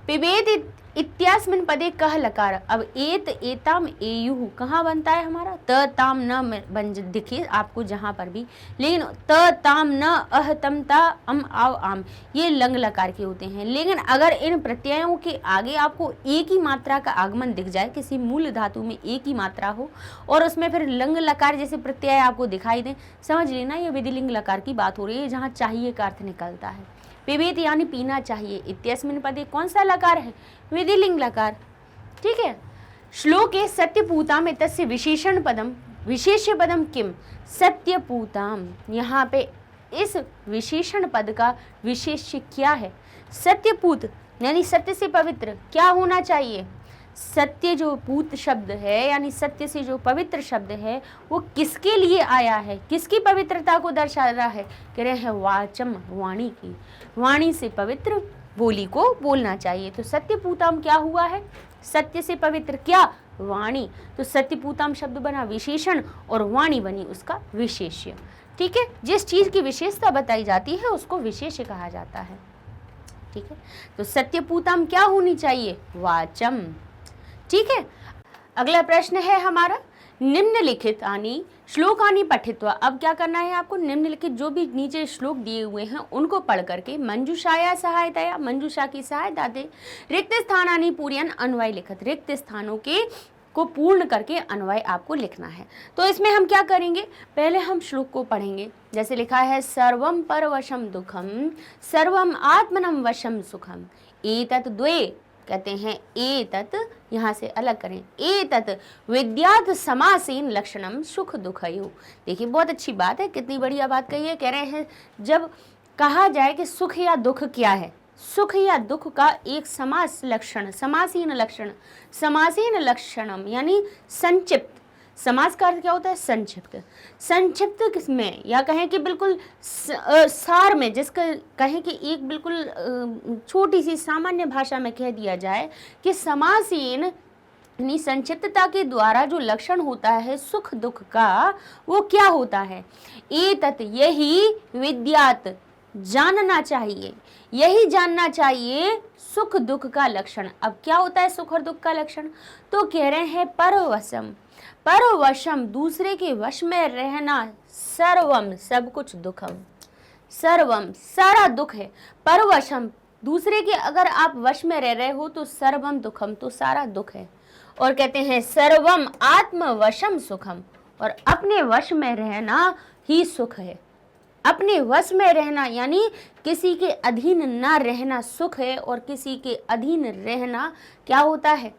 पिबेत इत्यास्मिन पदे कह लकार, अब एत एताम एयुः कहाँ बनता है हमारा, त ताम न बन दिखिए आपको जहाँ पर भी, लेकिन त ताम न अह तम ता अम आव आम, ये लंग लकार के होते हैं। लेकिन अगर इन प्रत्ययों के आगे आपको एक ही मात्रा का आगमन दिख जाए, किसी मूल धातु में एक ही मात्रा हो और उसमें फिर लंग लकार जैसे प्रत्यय आपको दिखाई दें, समझ लेना ये विधिलिंग लकार की बात हो रही है, जहाँ चाहिए का अर्थ निकलता है। पिबेत यानी पीना चाहिए, इत्यस्मिन पदे कौन सा लकार है, विधिलिंग लकार। ठीक है। श्लोके सत्यपूताम तस्य विशेषण पदम, विशेष्य पदम किम, सत्यपूताम, यहाँ पे इस विशेषण पद का विशेष्य क्या है, सत्यपूत यानी सत्य से पवित्र क्या होना चाहिए। सत्य जो पूत शब्द है यानी सत्य से जो पवित्र शब्द है वो किसके लिए आया है, किसकी पवित्रता को दर्शा रहा है, कह रहे हैं वाचम, वाणी की, वाणी से पवित्र बोली को बोलना चाहिए। तो सत्यपूताम क्या हुआ है, सत्य से पवित्र क्या, वाणी। तो सत्यपूताम शब्द बना विशेषण और वाणी बनी उसका विशेष्य। ठीक है, जिस चीज की विशेषता बताई जाती है उसको विशेष्य कहा जाता है। ठीक है, तो सत्यपूताम क्या होनी चाहिए, वाचम। ठीक है, अगला प्रश्न है हमारा, निम्नलिखित आनी श्लोकानी पठित्वा। अब क्या करना है आपको, निम्नलिखित जो भी नीचे श्लोक दिए हुए हैं उनको पढ़ करके मंजूषाया सहायताया, मंजूषा की सहायता दे, रिक्त स्थानानि पूर्यन अन्वय लिखत, रिक्त स्थानों के को पूर्ण करके अन्वय आपको लिखना है। तो इसमें हम क्या करेंगे, पहले हम श्लोक को पढ़ेंगे। जैसे लिखा है, सर्वम परवशम दुखम सर्वम आत्मनम वशम सुखम, एतत् द्वे, कहते हैं एतत्, यहाँ से अलग करें, एतत् विद्यात् समासेन लक्षणम सुख दुखयो। देखिए बहुत अच्छी बात है, कितनी बढ़िया बात कही है। कह रहे हैं जब कहा जाए कि सुख या दुख क्या है, सुख या दुख का एक समास लक्षण, समासीन लक्षण, समासीन लक्षणम यानी संक्षिप्त। समास का अर्थ क्या होता है? संक्षिप्त। संक्षिप्त किसमें, या कहें कि बिल्कुल सार में, जिसका कहें कि एक बिल्कुल छोटी सी सामान्य भाषा में कह दिया जाए कि समासीन यानी संक्षिप्तता के द्वारा जो लक्षण होता है सुख दुख का, वो क्या होता है? एतत् यही विद्यात, जानना चाहिए, यही जानना चाहिए सुख दुख का लक्षण। अब क्या होता है सुख और दुख का लक्षण? तो कह रहे हैं परवशम, परवशम दूसरे के वश में रहना, सर्वम सब कुछ दुखम, सर्वम सारा दुख है, परवशम दूसरे के अगर आप वश में रह रहे हो तो सर्वम दुखम तो सारा दुख है। और कहते हैं सर्वम आत्मवशम सुखम, और अपने वश में रहना ही सुख है। अपने वश में रहना यानी किसी के अधीन ना रहना सुख है, और किसी के अधीन रहना क्या होता है?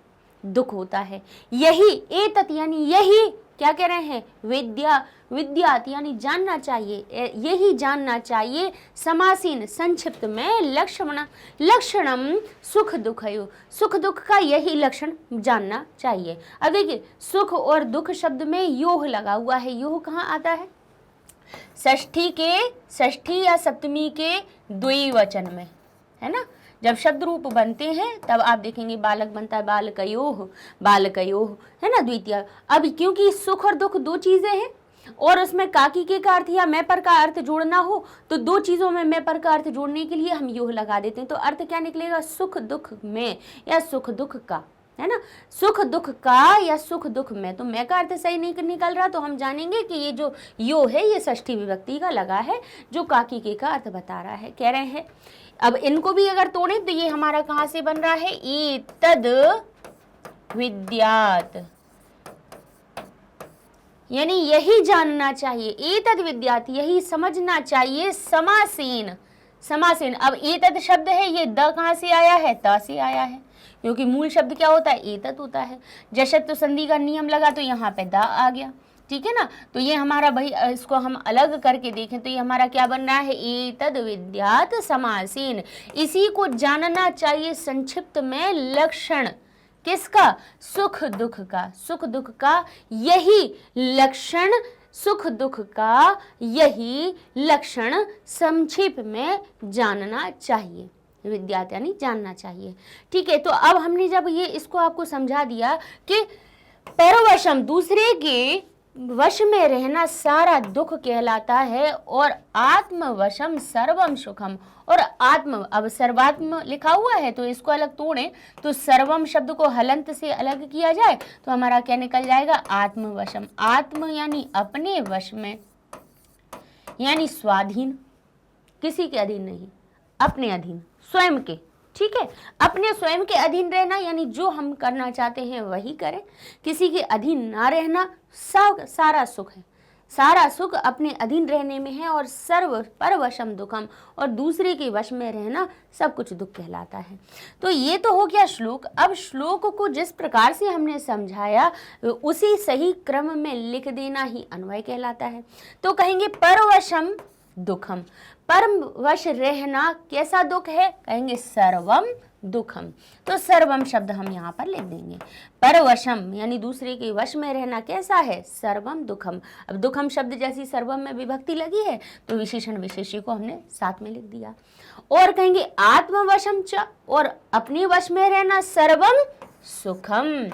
दुख होता है। यही एतत् यानी यही क्या कह रहे हैं? विद्या, विद्यात यानी जानना चाहिए, यही जानना चाहिए समासीन संक्षिप्त में लक्षण, लक्षणम सुख दुखयो, सुख दुख का यही लक्षण जानना चाहिए। अब देखिए सुख और दुख शब्द में योह लगा हुआ है। योह कहाँ आता है? षष्ठी या सप्तमी के द्विवचन में, है ना। जब शब्द रूप बनते हैं तब आप देखेंगे बालक बनता है बालकयोः, बालकयोः, है ना, द्वितीय। अब क्योंकि सुख और दुख दो चीजें हैं और उसमें काकी के का अर्थ या मैं पर का अर्थ जोड़ना हो तो दो चीजों में मैं पर का अर्थ जोड़ने के लिए हम योह लगा देते हैं। तो अर्थ क्या निकलेगा? सुख दुख में या सुख दुख का, है ना, सुख दुख का या सुख दुख में। तो मैं का अर्थ सही नहीं निकल रहा तो हम जानेंगे कि ये जो यो है ये षष्ठी विभक्ति का लगा है जो काकी के का अर्थ बता रहा है। कह रहे हैं अब इनको भी अगर तोड़े तो ये हमारा कहाँ से बन रहा है? एतद विद्यात, यानी यही जानना चाहिए, एतद विद्यात यही समझना चाहिए, समासीन, समासीन। अब एतद शब्द है ये द कहाँ से आया है? त से आया है, क्योंकि मूल शब्द क्या होता है? एतत् होता है। जशत तो संधि का नियम लगा तो यहाँ पे द आ गया, ठीक है ना। तो ये हमारा भाई इसको हम अलग करके देखें तो ये हमारा क्या बन रहा है? एतद विद्यात समासीन, इसी को जानना चाहिए संक्षिप्त में लक्षण किसका? सुख दुख का, सुख दुख का यही लक्षण, सुख दुख का यही लक्षण संक्षेप में जानना चाहिए। विद्यात यानी जानना चाहिए, ठीक है। तो अब हमने जब ये इसको आपको समझा दिया कि परवशम दूसरे के वश में रहना सारा दुख कहलाता है, और आत्मवशम सर्वम सुखम, और आत्म, अब सर्वात्म लिखा हुआ है तो इसको अलग तोड़ें तो सर्वम शब्द को हलंत से अलग किया जाए तो हमारा क्या निकल जाएगा? आत्मवशम। आत्म यानी अपने वश में, यानी स्वाधीन, किसी के अधीन नहीं, अपने अधीन, स्वयं के, ठीक है। अपने स्वयं के अधीन रहना यानी जो हम करना चाहते हैं वही करें, किसी के अधीन ना रहना, सब सारा सुख है, सारा सुख अपने अधीन रहने में है। और सर्व परवशम दुखम, और दूसरे के वश में रहना सब कुछ दुख कहलाता है। तो ये तो हो गया श्लोक। अब श्लोक को जिस प्रकार से हमने समझाया उसी सही क्रम में लिख देना ही अन्वय कहलाता है। तो कहेंगे परवशम दुखम, परवश रहना कैसा दुख है? कहेंगे सर्वम दुखम। तो सर्वम शब्द हम यहाँ पर लिख देंगे। परवशम यानी दूसरे के वश में रहना कैसा है? सर्वम दुखम। अब दुखम शब्द जैसी सर्वम में विभक्ति लगी है तो विशेषण विशेषी को हमने साथ में लिख दिया। और कहेंगे आत्मवशम च, और अपने वश में रहना सर्वम सुखम,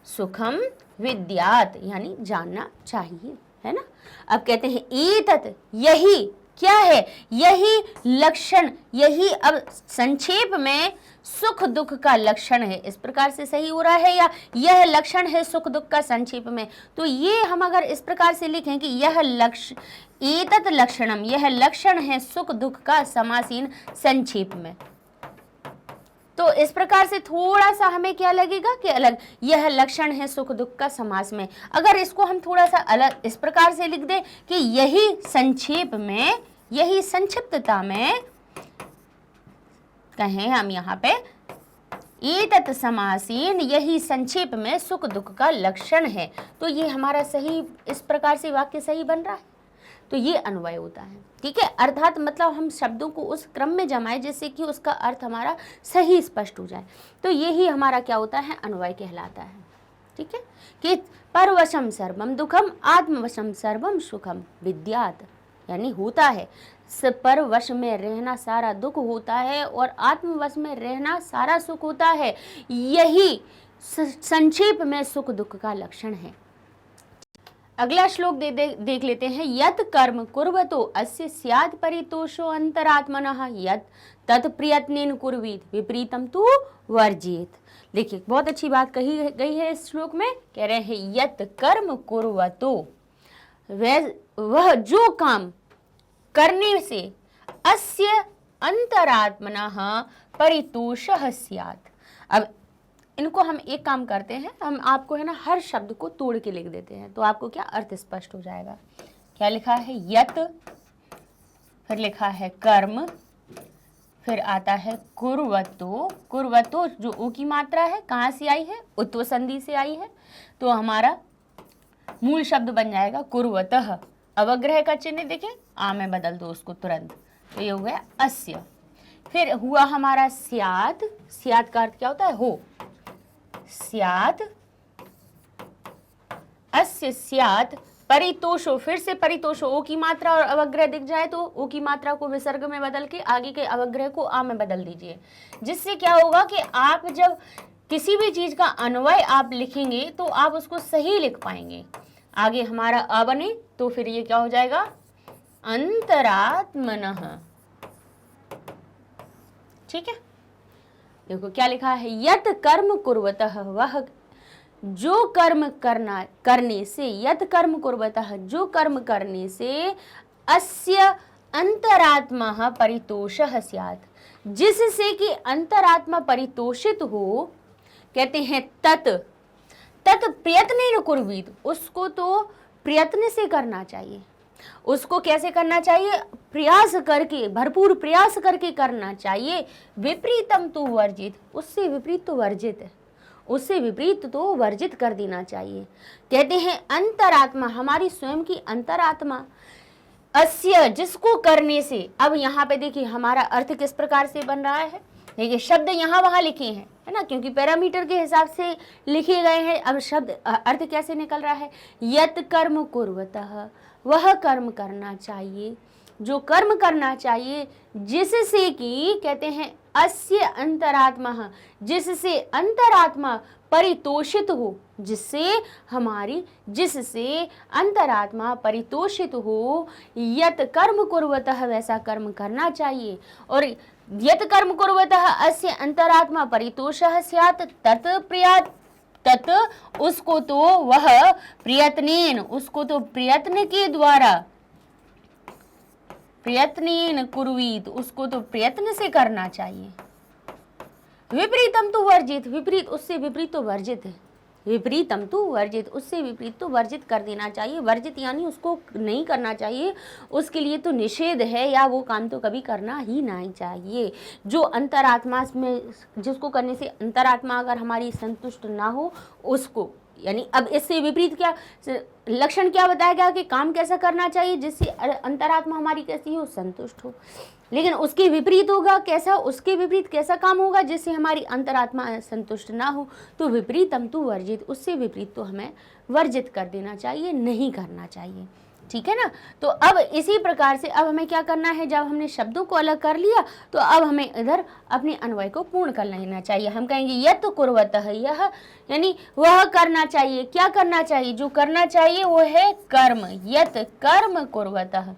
सुखम विद्यात यानी जानना चाहिए, है ना। अब कहते हैं एतत् यही क्या है? यही लक्षण, यही अब संक्षेप में सुख दुख का लक्षण है। इस प्रकार से सही हो रहा है, या यह लक्षण है सुख दुख का संक्षेप में? तो ये हम अगर इस प्रकार से लिखें कि यह लक्ष्य, एतत् लक्षणम, यह लक्षण है सुख दुख का समासीन संक्षेप में, तो इस प्रकार से थोड़ा सा हमें क्या लगेगा कि अलग, यह लक्षण है सुख दुख का समास में। अगर इसको हम थोड़ा सा अलग इस प्रकार से लिख दें कि यही संक्षेप में, यही संक्षिप्तता में कहें हम यहाँ पे एतत् समासीन, यही संक्षेप में सुख दुख का लक्षण है, तो ये हमारा सही इस प्रकार से वाक्य सही बन रहा है। तो ये अन्वय होता है। ठीक है, अर्थात मतलब हम शब्दों को उस क्रम में जमाए जिससे कि उसका अर्थ हमारा सही स्पष्ट हो जाए। तो यही हमारा क्या होता है, अन्वय कहलाता है। ठीक है, कि परवशम सर्वम दुखम आत्मवशम सर्वम सुखम विद्यात, यानी होता है परवश में रहना सारा दुख होता है और आत्मवश में रहना सारा सुख होता है। यही संक्षेप में सुख दुख का लक्षण है। अगला श्लोक देख लेते हैं। यत कर्म कुर्वतो अस्य स्यात् परितोषो अंतरात्मनः यत तत्प्रयत्नेन कुर्वीत विपरीतम तु वर्जित। देखिए बहुत अच्छी बात कही गई है इस श्लोक में। कह रहे हैं यत कर्म कुर्वतो, वह जो काम करने से अस्य अंतरात्मनः परितोषः स्यात्। अब इनको हम एक काम करते हैं, हम आपको है ना हर शब्द को तोड़ के लिख देते हैं तो आपको क्या अर्थ स्पष्ट हो जाएगा। क्या लिखा है, यत, फिर लिखा है कर्म, फिर आता है कुर्वतो। कुर्वतो जो ऊ की मात्रा है कहाँ से आई है, उत्व संधि से आई है, तो हमारा मूल शब्द बन जाएगा कुर्वतः। अवग्रह का चिन्ह देखें, आ में बदल दो उसको तुरंत, तो ये हो गया अस्य। फिर हुआ हमारा स्यात्। स्यात् का अर्थ क्या होता है, हो। स्यात्, अस्य स्यात् परितोषो, फिर से परितोषो, ओ की मात्रा और अवग्रह दिख जाए तो ओ की मात्रा को विसर्ग में बदल के आगे के अवग्रह को आ में बदल दीजिए। जिससे क्या होगा कि आप जब किसी भी चीज का अन्वय आप लिखेंगे तो आप उसको सही लिख पाएंगे। आगे हमारा अ बने तो फिर ये क्या हो जाएगा, अंतरात्मनः। ठीक है, देखो क्या लिखा है, यत कर्म कुर्वतः, वह जो कर्म करने से, यत कर्म कुर्वतः जो कर्म करने से, अस्य अंतरात्मा परितोषः स्यात्, जिससे कि अंतरात्मा परितोषित हो। कहते हैं तत् प्रयत्नेन कुर्वीत, उसको तो प्रयत्न से करना चाहिए। उसको कैसे करना चाहिए, प्रयास करके, भरपूर प्रयास करके करना चाहिए। विपरीतम तो वर्जित, उससे विपरीत तो वर्जित है, उससे विपरीत तो वर्जित कर देना चाहिए। कहते हैं अंतरात्मा, हमारी स्वयं की अंतरात्मा, अस्य जिसको करने से। अब यहाँ पे देखिए हमारा अर्थ किस प्रकार से बन रहा है। देखिए शब्द यहाँ वहाँ लिखे हैं, है ना, क्योंकि पैरामीटर के हिसाब से लिखे गए हैं। अब शब्द अर्थ कैसे निकल रहा है, यत कर्म कुर्वतः, वह कर्म करना चाहिए, जो कर्म करना चाहिए, जिससे कि कहते हैं अस्य अंतरात्मा, जिससे अंतरात्मा परितोषित हो, जिससे अंतरात्मा परितोषित हो। यत कर्म कुर्वतः, वैसा कर्म करना चाहिए। और यत कर्म कुर्वतः अस्य अंतरात्मा परितोषः स्यात् तत् उसको तो वह प्रयत्नेन, उसको तो प्रयत्न के द्वारा, प्रयत्नेन कुर्वीत, उसको तो प्रयत्न से करना चाहिए। विपरीतम तो वर्जित, विपरीत, उससे विपरीत तो वर्जित है। विपरीतम तो वर्जित, उससे विपरीत तो वर्जित कर देना चाहिए। वर्जित यानी उसको नहीं करना चाहिए, उसके लिए तो निषेध है, या वो काम तो कभी करना ही नहीं चाहिए। जो अंतरात्मा में, जिसको करने से अंतरात्मा अगर हमारी संतुष्ट ना हो, उसको, यानी अब इससे विपरीत क्या लक्षण क्या बताया गया कि काम कैसा करना चाहिए जिससे अंतरात्मा हमारी कैसी हो, संतुष्ट हो। लेकिन उसके विपरीत होगा कैसा, उसके विपरीत कैसा काम होगा जिससे हमारी अंतरात्मा संतुष्ट ना हो। तो विपरीतम तो वर्जित, उससे विपरीत तो हमें वर्जित कर देना चाहिए, नहीं करना चाहिए। ठीक है ना। तो अब इसी प्रकार से अब हमें क्या करना है, जब हमने शब्दों को अलग कर लिया तो अब हमें इधर अपने अन्वय को पूर्ण कर लेना चाहिए। हम कहेंगे यत कुर्वतः, यह यानी वह करना चाहिए। क्या करना चाहिए, जो करना चाहिए वो है कर्म। यत कर्म कुर्वतः,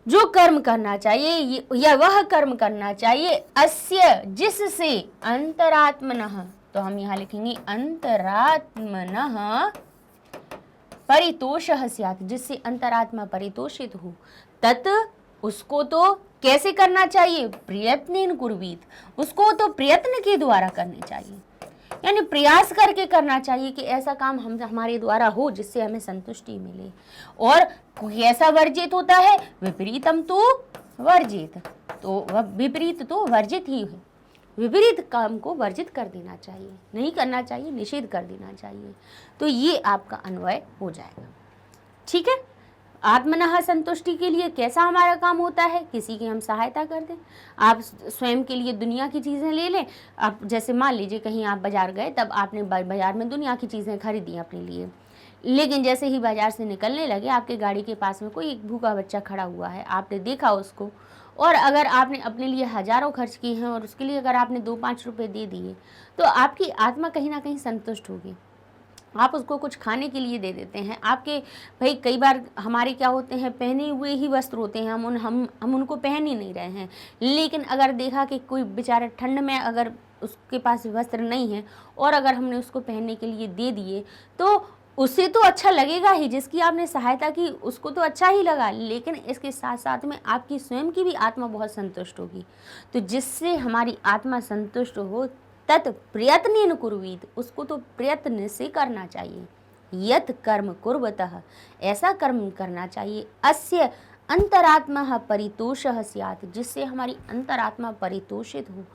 जो कर्म करना चाहिए या वह कर्म करना चाहिए, अस्य जिससे, अंतरात्मनः, तो हम यहाँ लिखेंगे अंतरात्मनः परितोषः स्यात्, जिससे अंतरात्मा परितोषित हो। तत् उसको तो कैसे करना चाहिए, प्रयत्नेन कुर्वीत, उसको तो प्रयत्न के द्वारा करने चाहिए, यानी प्रयास करके करना चाहिए कि ऐसा काम हमारे द्वारा हो जिससे हमें संतुष्टि मिले। और कैसा वर्जित होता है, विपरीतम तो वर्जित, तो वह विपरीत तो वर्जित ही है। विपरीत काम को वर्जित कर देना चाहिए, नहीं करना चाहिए, निषेध कर देना चाहिए। तो ये आपका अन्वय हो जाएगा। ठीक है, आत्मनः संतुष्टि के लिए कैसा हमारा काम होता है, किसी की हम सहायता कर दें। आप स्वयं के लिए दुनिया की चीज़ें ले लें। आप जैसे मान लीजिए कहीं आप बाज़ार गए, तब आपने बाज़ार में दुनिया की चीज़ें खरीदी अपने लिए, लेकिन जैसे ही बाज़ार से निकलने लगे, आपके गाड़ी के पास में कोई एक भूखा बच्चा खड़ा हुआ है, आपने देखा उसको, और अगर आपने अपने लिए हज़ारों खर्च किए हैं और उसके लिए अगर आपने 2-5 रुपए दे दिए, तो आपकी आत्मा कहीं ना कहीं संतुष्ट होगी। आप उसको कुछ खाने के लिए दे देते हैं। आपके भाई कई बार हमारे क्या होते हैं, पहने हुए ही वस्त्र होते हैं, हम उनको पहन ही नहीं रहे हैं, लेकिन अगर देखा कि कोई बेचारा ठंड में अगर उसके पास वस्त्र नहीं है और अगर हमने उसको पहनने के लिए दे दिए, तो उसे तो अच्छा लगेगा ही, जिसकी आपने सहायता की उसको तो अच्छा ही लगा, लेकिन इसके साथ साथ में आपकी स्वयं की भी आत्मा बहुत संतुष्ट होगी। तो जिससे हमारी आत्मा संतुष्ट हो, तत् प्रयत्नेन कुर्वीत, उसको तो प्रयत्न से करना चाहिए। यत् कर्म कुर्वतः, ऐसा कर्म करना चाहिए। अस्य अंतरात्मा परितोषः स्यात्, जिससे हमारी अंतरात्मा परितोषित हो।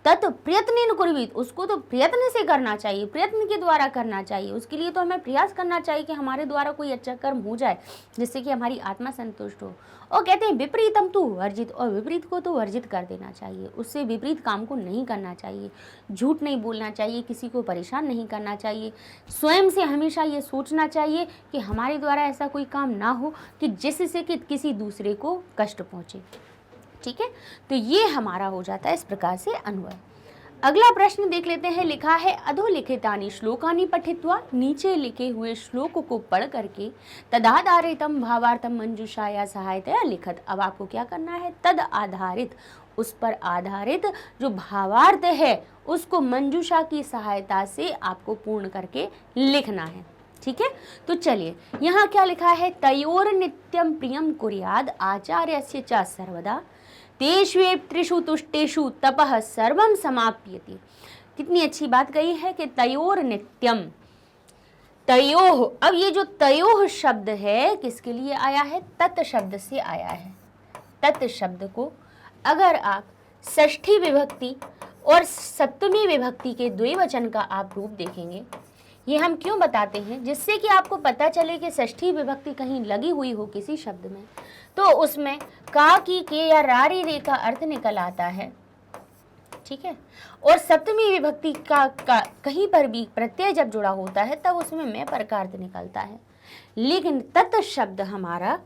तत् प्रयत्नेन कुर्वीत, उसको तो प्रयत्न से करना चाहिए, प्रयत्न के द्वारा करना चाहिए। उसके लिए तो हमें प्रयास करना चाहिए कि हमारे द्वारा कोई अच्छा कर्म हो जाए जिससे कि हमारी आत्मा संतुष्ट हो। और कहते हैं विपरीतम तु वर्जित, और विपरीत को तो वर्जित कर देना चाहिए। उससे विपरीत काम को नहीं करना चाहिए, झूठ नहीं बोलना चाहिए, किसी को परेशान नहीं करना चाहिए। स्वयं से हमेशा ये सोचना चाहिए कि हमारे द्वारा ऐसा कोई काम ना हो कि जिससे कि किसी दूसरे को कष्ट पहुँचे। ठीक है, तो ये हमारा हो जाता है इस प्रकार से अन्वय। अगला प्रश्न देख लेते हैं। लिखा है अधोलिखितानि श्लोकानि पठित्वा, नीचे लिखे हुए श्लोक को पढ़ करके तदाधारितम भावार्थम मंजूषाया सहायतया लिखत। अब आपको क्या करना है, तद आधारित, उस पर आधारित जो भावार्थ है उसको मंजूषा की सहायता से आपको पूर्ण करके लिखना है। ठीक है, तो चलिए यहाँ क्या लिखा है, तयोर नित्यम प्रियम कुर्याद आचार्यस्य च सर्वदा तेष्वेत्रिषु तुष्टेषु तपः सर्वं समाप्यति। कितनी अच्छी बात कही है कि तयोर नित्यम, तयोह। अब ये जो तयोह शब्द है किसके लिए आया है, तत् शब्द से आया है। तत् शब्द को अगर आप षष्ठी विभक्ति और सप्तमी विभक्ति के द्विवचन का आप रूप देखेंगे, ये हम क्यों बताते हैं, जिससे कि आपको पता चले कि षष्ठी विभक्ति कहीं लगी हुई हो किसी शब्द में, तो उसमें का, की, के या रारी रे का अर्थ निकल आता है। ठीक है, और सप्तमी विभक्ति का कहीं पर भी प्रत्यय जब जुड़ा होता है तब उसमें मैं पर का अर्थ निकलता है। लेकिन तत् शब्द हमारा,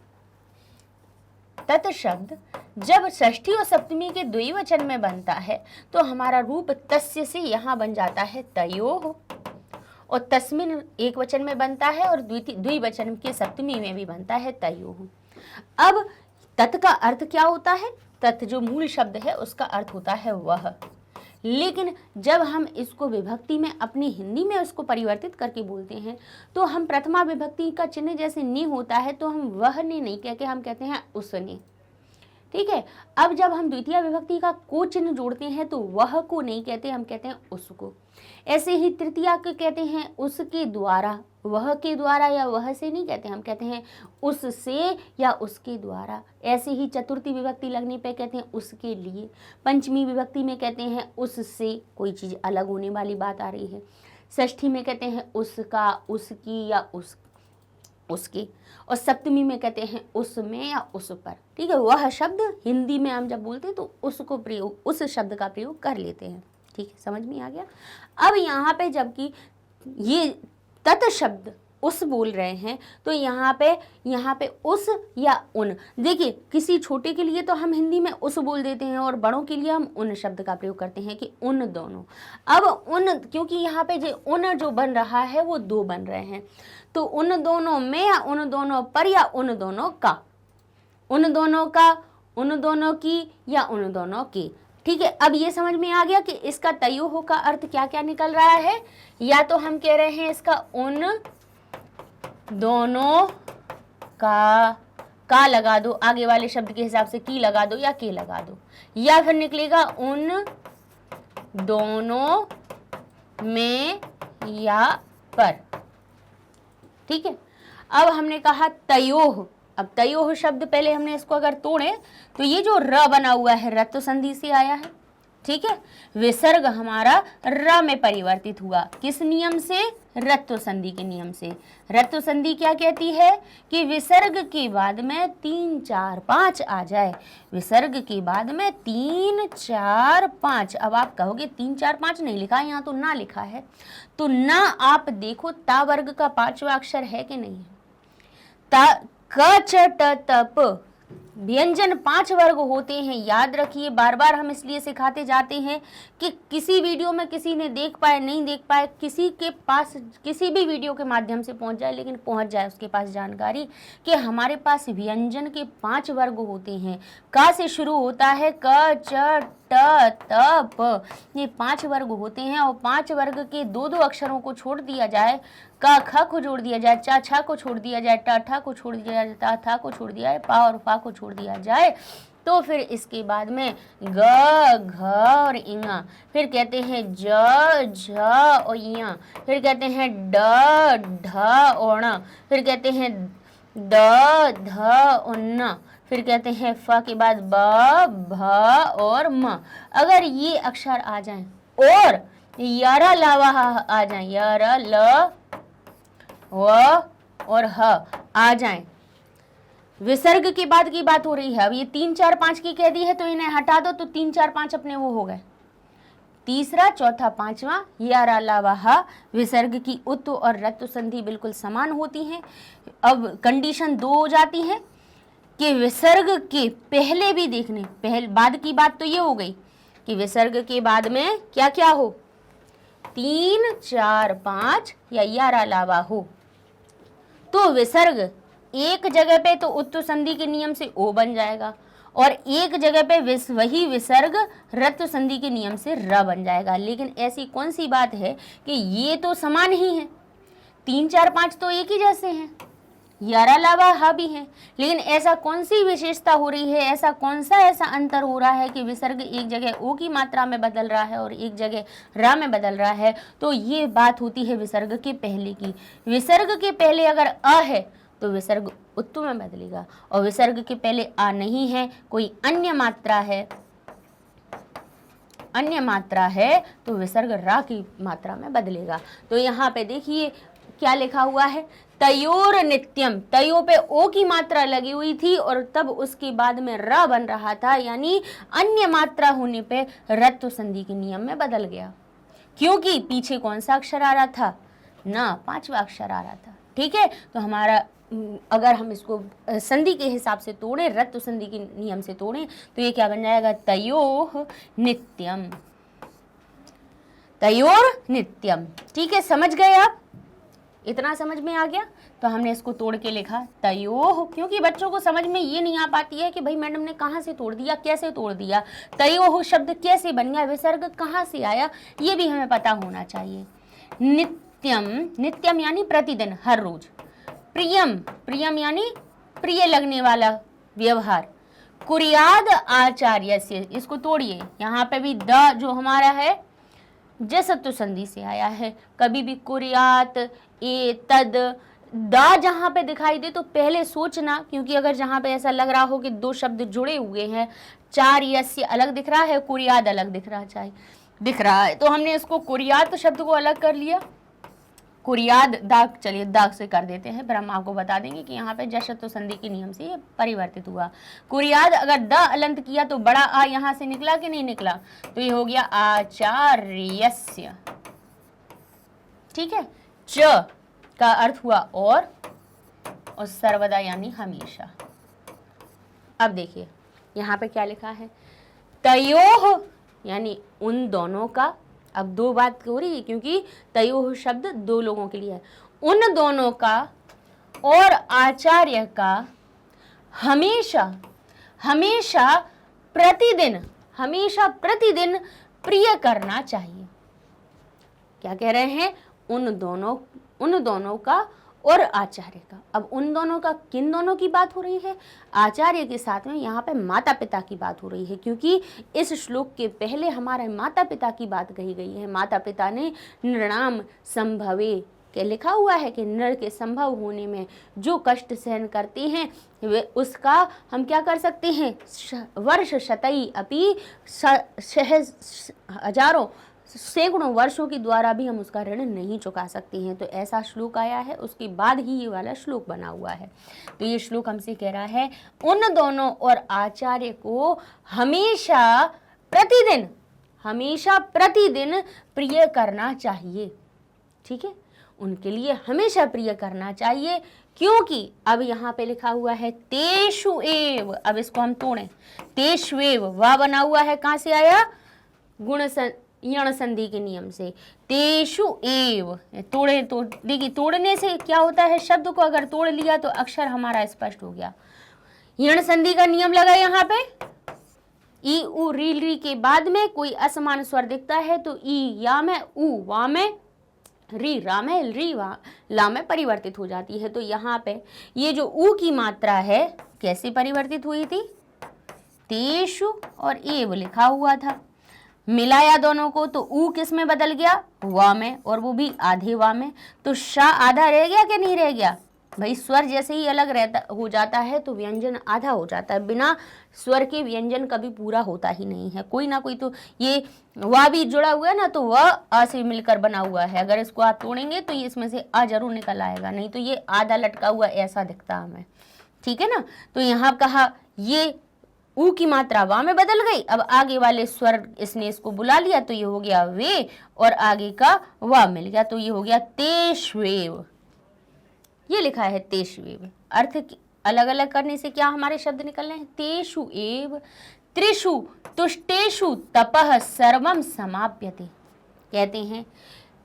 तत् शब्द जब षष्ठी और सप्तमी के द्विवचन में बनता है तो हमारा रूप तस्य से यहाँ बन जाता है तयोः, और तस्मिन एक वचन में बनता है और द्विवचन के सप्तमी में भी बनता है तयोः। अब तत् का अर्थ क्या होता है, तत् जो मूल शब्द है उसका अर्थ होता है वह, लेकिन जब हम इसको विभक्ति में अपनी हिंदी में उसको परिवर्तित करके बोलते हैं तो हम प्रथमा विभक्ति का चिन्ह जैसे नि होता है तो हम वह ने नहीं कह के हम कहते हैं उसने। ठीक है, अब जब हम द्वितीय विभक्ति का को चिन्ह जोड़ते हैं तो वह को नहीं कहते, हम कहते हैं उसको। ऐसे ही तृतीया को कहते हैं उसके द्वारा, वह के द्वारा या वह से नहीं कहते, हम कहते हैं उससे या उसके द्वारा। ऐसे ही चतुर्थी विभक्ति लगने पे कहते हैं उसके लिए। पंचमी विभक्ति में कहते हैं उससे, कोई चीज़ अलग होने वाली बात आ रही है। षष्ठी में कहते हैं उसका, उसकी या उसके, और सप्तमी में कहते हैं उसमें या उस पर। ठीक है, वह शब्द हिंदी में हम जब बोलते हैं तो उसको प्रयोग, उस शब्द का प्रयोग कर लेते हैं। ठीक है, समझ में आ गया। अब यहाँ पे जबकि ये तत् शब्द उस बोल रहे हैं तो यहाँ पे उस या उन, देखिए किसी छोटे के लिए तो हम हिंदी में उस बोल देते हैं और बड़ों के लिए हम उन शब्द का प्रयोग करते हैं कि उन दोनों। अब उन, क्योंकि यहाँ पे जो उन जो बन रहा है वो दो बन रहे हैं, तो उन दोनों में या उन दोनों पर या उन दोनों का, उन दोनों का, उन दोनों की या उन दोनों की। ठीक है, अब ये समझ में आ गया कि इसका तयोः का अर्थ क्या क्या निकल रहा है। या तो हम कह रहे हैं इसका उन दोनों का लगा दो, आगे वाले शब्द के हिसाब से की लगा दो या के लगा दो, या फिर निकलेगा उन दोनों में या पर। ठीक है, अब हमने कहा तयोः। अब तयोः शब्द पहले हमने इसको अगर तोड़े तो ये जो र बना हुआ है रत्व संधि से आया है, ठीक है। विसर्ग हमारा र में परिवर्तित हुआ, किस नियम से? रत्व संधि के नियम से। रत्व संधि क्या कहती है कि विसर्ग के बाद में 3 4 5 आ जाए, विसर्ग के बाद में 3 4 5। अब आप कहोगे 3 4 5 नहीं लिखा है, यहाँ तो ना लिखा है, तो ना आप देखो ता वर्ग का 5वां अक्षर है कि नहीं है? ता क च ट त प व्यंजन 5 वर्ग होते हैं, याद रखिए। बार बार हम इसलिए सिखाते जाते हैं कि किसी वीडियो में किसी ने देख पाए नहीं देख पाए, किसी के पास किसी भी वीडियो के माध्यम से पहुंच जाए, लेकिन पहुंच जाए उसके पास जानकारी कि हमारे पास व्यंजन के 5 वर्ग होते हैं। क से शुरू होता है, क च ट त प, ये 5 वर्ग होते हैं। और 5 वर्ग के 2 अक्षरों को छोड़ दिया जाए, क ख को जोड़ दिया जाए, च छ को छोड़ दिया जाए, ट ठ को छोड़ दिया जाए, ता था को छोड़ दिया जाए, पा और फा को छोड़ दिया जाए, तो फिर इसके बाद में ग घ और इंगा, फिर कहते हैं ज झ और इया, फिर कहते हैं ड ढ और ण, फिर कहते हैं द ध और न, फिर कहते हैं फ के बाद ब भ और म। अगर ये अक्षर आ जाएं और यारा लावा आ जाएं, यारा ल व और ह आ जाएं, विसर्ग के बाद की बात हो रही है। अब ये 3 4 5 की कह दी है तो इन्हें हटा दो, तो 3 4 5 अपने वो हो गए। तीसरा, चौथा, पांचवा यारा लावा ह, विसर्ग की उत्त और रत्व संधि बिल्कुल समान होती हैं। अब कंडीशन 2 हो जाती है कि विसर्ग के पहले भी देखने, बाद की बात तो ये हो गई कि विसर्ग के बाद में क्या क्या हो, 3 4 5 या यारा लावा हो, तो विसर्ग एक जगह पे तो उत्तु संधि के नियम से ओ बन जाएगा, और एक जगह पे वही विसर्ग रत्व संधि के नियम से र बन जाएगा। लेकिन ऐसी कौन सी बात है कि ये तो समान ही है, 3 4 5 तो एक ही जैसे हैं, यारा लावा हा भी है, लेकिन ऐसा कौन सी विशेषता हो रही है, ऐसा कौन सा ऐसा अंतर हो रहा है कि विसर्ग एक जगह ओ की मात्रा में बदल रहा है और एक जगह रा में बदल रहा है? तो ये बात होती है विसर्ग के पहले की। विसर्ग के पहले अगर अ है तो विसर्ग उत्तु में बदलेगा, और विसर्ग के पहले आ नहीं है, कोई अन्य मात्रा है तो विसर्ग रा की मात्रा में बदलेगा। तो यहाँ पे देखिए क्या लिखा हुआ है, तयोर नित्यम, तयो पे ओ की मात्रा लगी हुई थी और तब उसके बाद में र बन रहा था, यानी अन्य मात्रा होने पे रत्व संधि के नियम में बदल गया, क्योंकि पीछे कौन सा अक्षर आ रहा था ना, 5वां अक्षर आ रहा था। ठीक है, तो हमारा अगर हम इसको संधि के हिसाब से तोड़े, रत्व संधि के नियम से तोड़े, तो ये क्या बन जाएगा, तयोः नित्यम, तयोर नित्यम। ठीक है, समझ गए आप? इतना समझ में आ गया? तो हमने इसको तोड़ के लिखा तयोः, क्योंकि बच्चों को समझ में ये नहीं आ पाती है कि भाई मैडम ने कहाँ से तोड़ दिया, कैसे तोड़ दिया, तयोः शब्द कैसे बन गया, विसर्ग कहाँ से आया, ये भी हमें पता होना चाहिए। नित्यम, नित्यम यानी प्रतिदिन, हर रोज। प्रियम, प्रियम यानी प्रिय लगने वाला व्यवहार। कुर्याद आचार्यस्य, इसको तोड़िए, यहाँ पे भी द जो हमारा है जसत्व संधि से आया है। कभी भी कुर्यात, ए, तद, दा जहाँ पे दिखाई दे तो पहले सोचना, क्योंकि अगर जहाँ पे ऐसा लग रहा हो कि 2 शब्द जुड़े हुए हैं, चार्यस्य अलग दिख रहा है, कुर्याद अलग दिख रहा है, तो हमने इसको कुर्यात शब्द को अलग कर लिया। कुर्याद दाग, चलिए दाग से कर देते हैं, फिर हम आपको बता देंगे कि यहाँ पे जशत्व संधि के नियम से ये परिवर्तित हुआ। कुर्याद अगर द अलंत किया तो बड़ा आ यहाँ से निकला कि नहीं निकला, तो ये हो गया आचार्यस्य। ठीक है, च का अर्थ हुआ और सर्वदा यानी हमेशा। अब देखिए यहाँ पे क्या लिखा है, तयोः यानी उन दोनों का। अब 2 बात हो रही है, क्योंकि तयोः शब्द 2 लोगों के लिए है। उन दोनों का और आचार्य का हमेशा प्रतिदिन प्रिय करना चाहिए। क्या कह रहे हैं, उन दोनों का और आचार्य का। अब उन दोनों का किन दोनों की बात हो रही है, आचार्य के साथ में यहाँ पे माता पिता की बात हो रही है, क्योंकि इस श्लोक के पहले हमारे माता पिता की बात कही गई है। माता पिता ने नृणाम संभवे कि लिखा हुआ है कि नर के संभव होने में जो कष्ट सहन करते हैं वे उसका हम क्या कर सकते हैं, वर्ष शतई अपि हजारों सैकड़ों वर्षों के द्वारा भी हम उसका ऋण नहीं चुका सकते हैं। तो ऐसा श्लोक आया है, उसके बाद ही ये वाला श्लोक बना हुआ है। तो ये श्लोक हमसे कह रहा है उन दोनों और आचार्य को हमेशा प्रतिदिन प्रिय करना चाहिए। ठीक है, उनके लिए हमेशा प्रिय करना चाहिए, क्योंकि अब यहाँ पे लिखा हुआ है तेषु एव। अब इसको हम तोड़ें, तेष्वेव वा बना हुआ है, कहाँ से आया, यण संधि के नियम से, तेषु एव। तोड़े तो देखिए, तोड़ने से क्या होता है, शब्द को अगर तोड़ लिया तो अक्षर हमारा स्पष्ट हो गया। यण संधि का नियम लगा यहाँ पे, ई उ री के बाद में कोई असमान स्वर दिखता है तो ई या में, उ वा में, री रा में, री वा ला में परिवर्तित हो जाती है। तो यहाँ पे ये जो उ की मात्रा है कैसे परिवर्तित हुई थी, तेषु और एव लिखा हुआ था, मिलाया दोनों को तो ऊ किस में बदल गया, वा में, और वो भी आधे वा में। तो शा आधा रह गया कि नहीं रह गया भाई, स्वर जैसे ही अलग रहता हो जाता है तो व्यंजन आधा हो जाता है। बिना स्वर के व्यंजन कभी पूरा होता ही नहीं है, कोई ना कोई। तो ये वा भी जुड़ा हुआ है ना, तो वह आ से मिलकर बना हुआ है। अगर इसको आप तोड़ेंगे तो ये इसमें से आ जरूर निकल आएगा, नहीं तो ये आधा लटका हुआ ऐसा दिखता हमें। ठीक है ना, तो यहाँ कहा ये ऊ की मात्रा वा में बदल गई। अब आगे वाले स्वर इसने इसको बुला लिया तो ये हो गया वे, और आगे का वा मिल गया तो ये हो गया तेष्वेव। ये लिखा है तेष्वेव। अर्थ अलग अलग करने से क्या हमारे शब्द निकल रहे हैं, तेषु एव त्रिषु तुष्टेषु तपः सर्वम समाप्यते। कहते हैं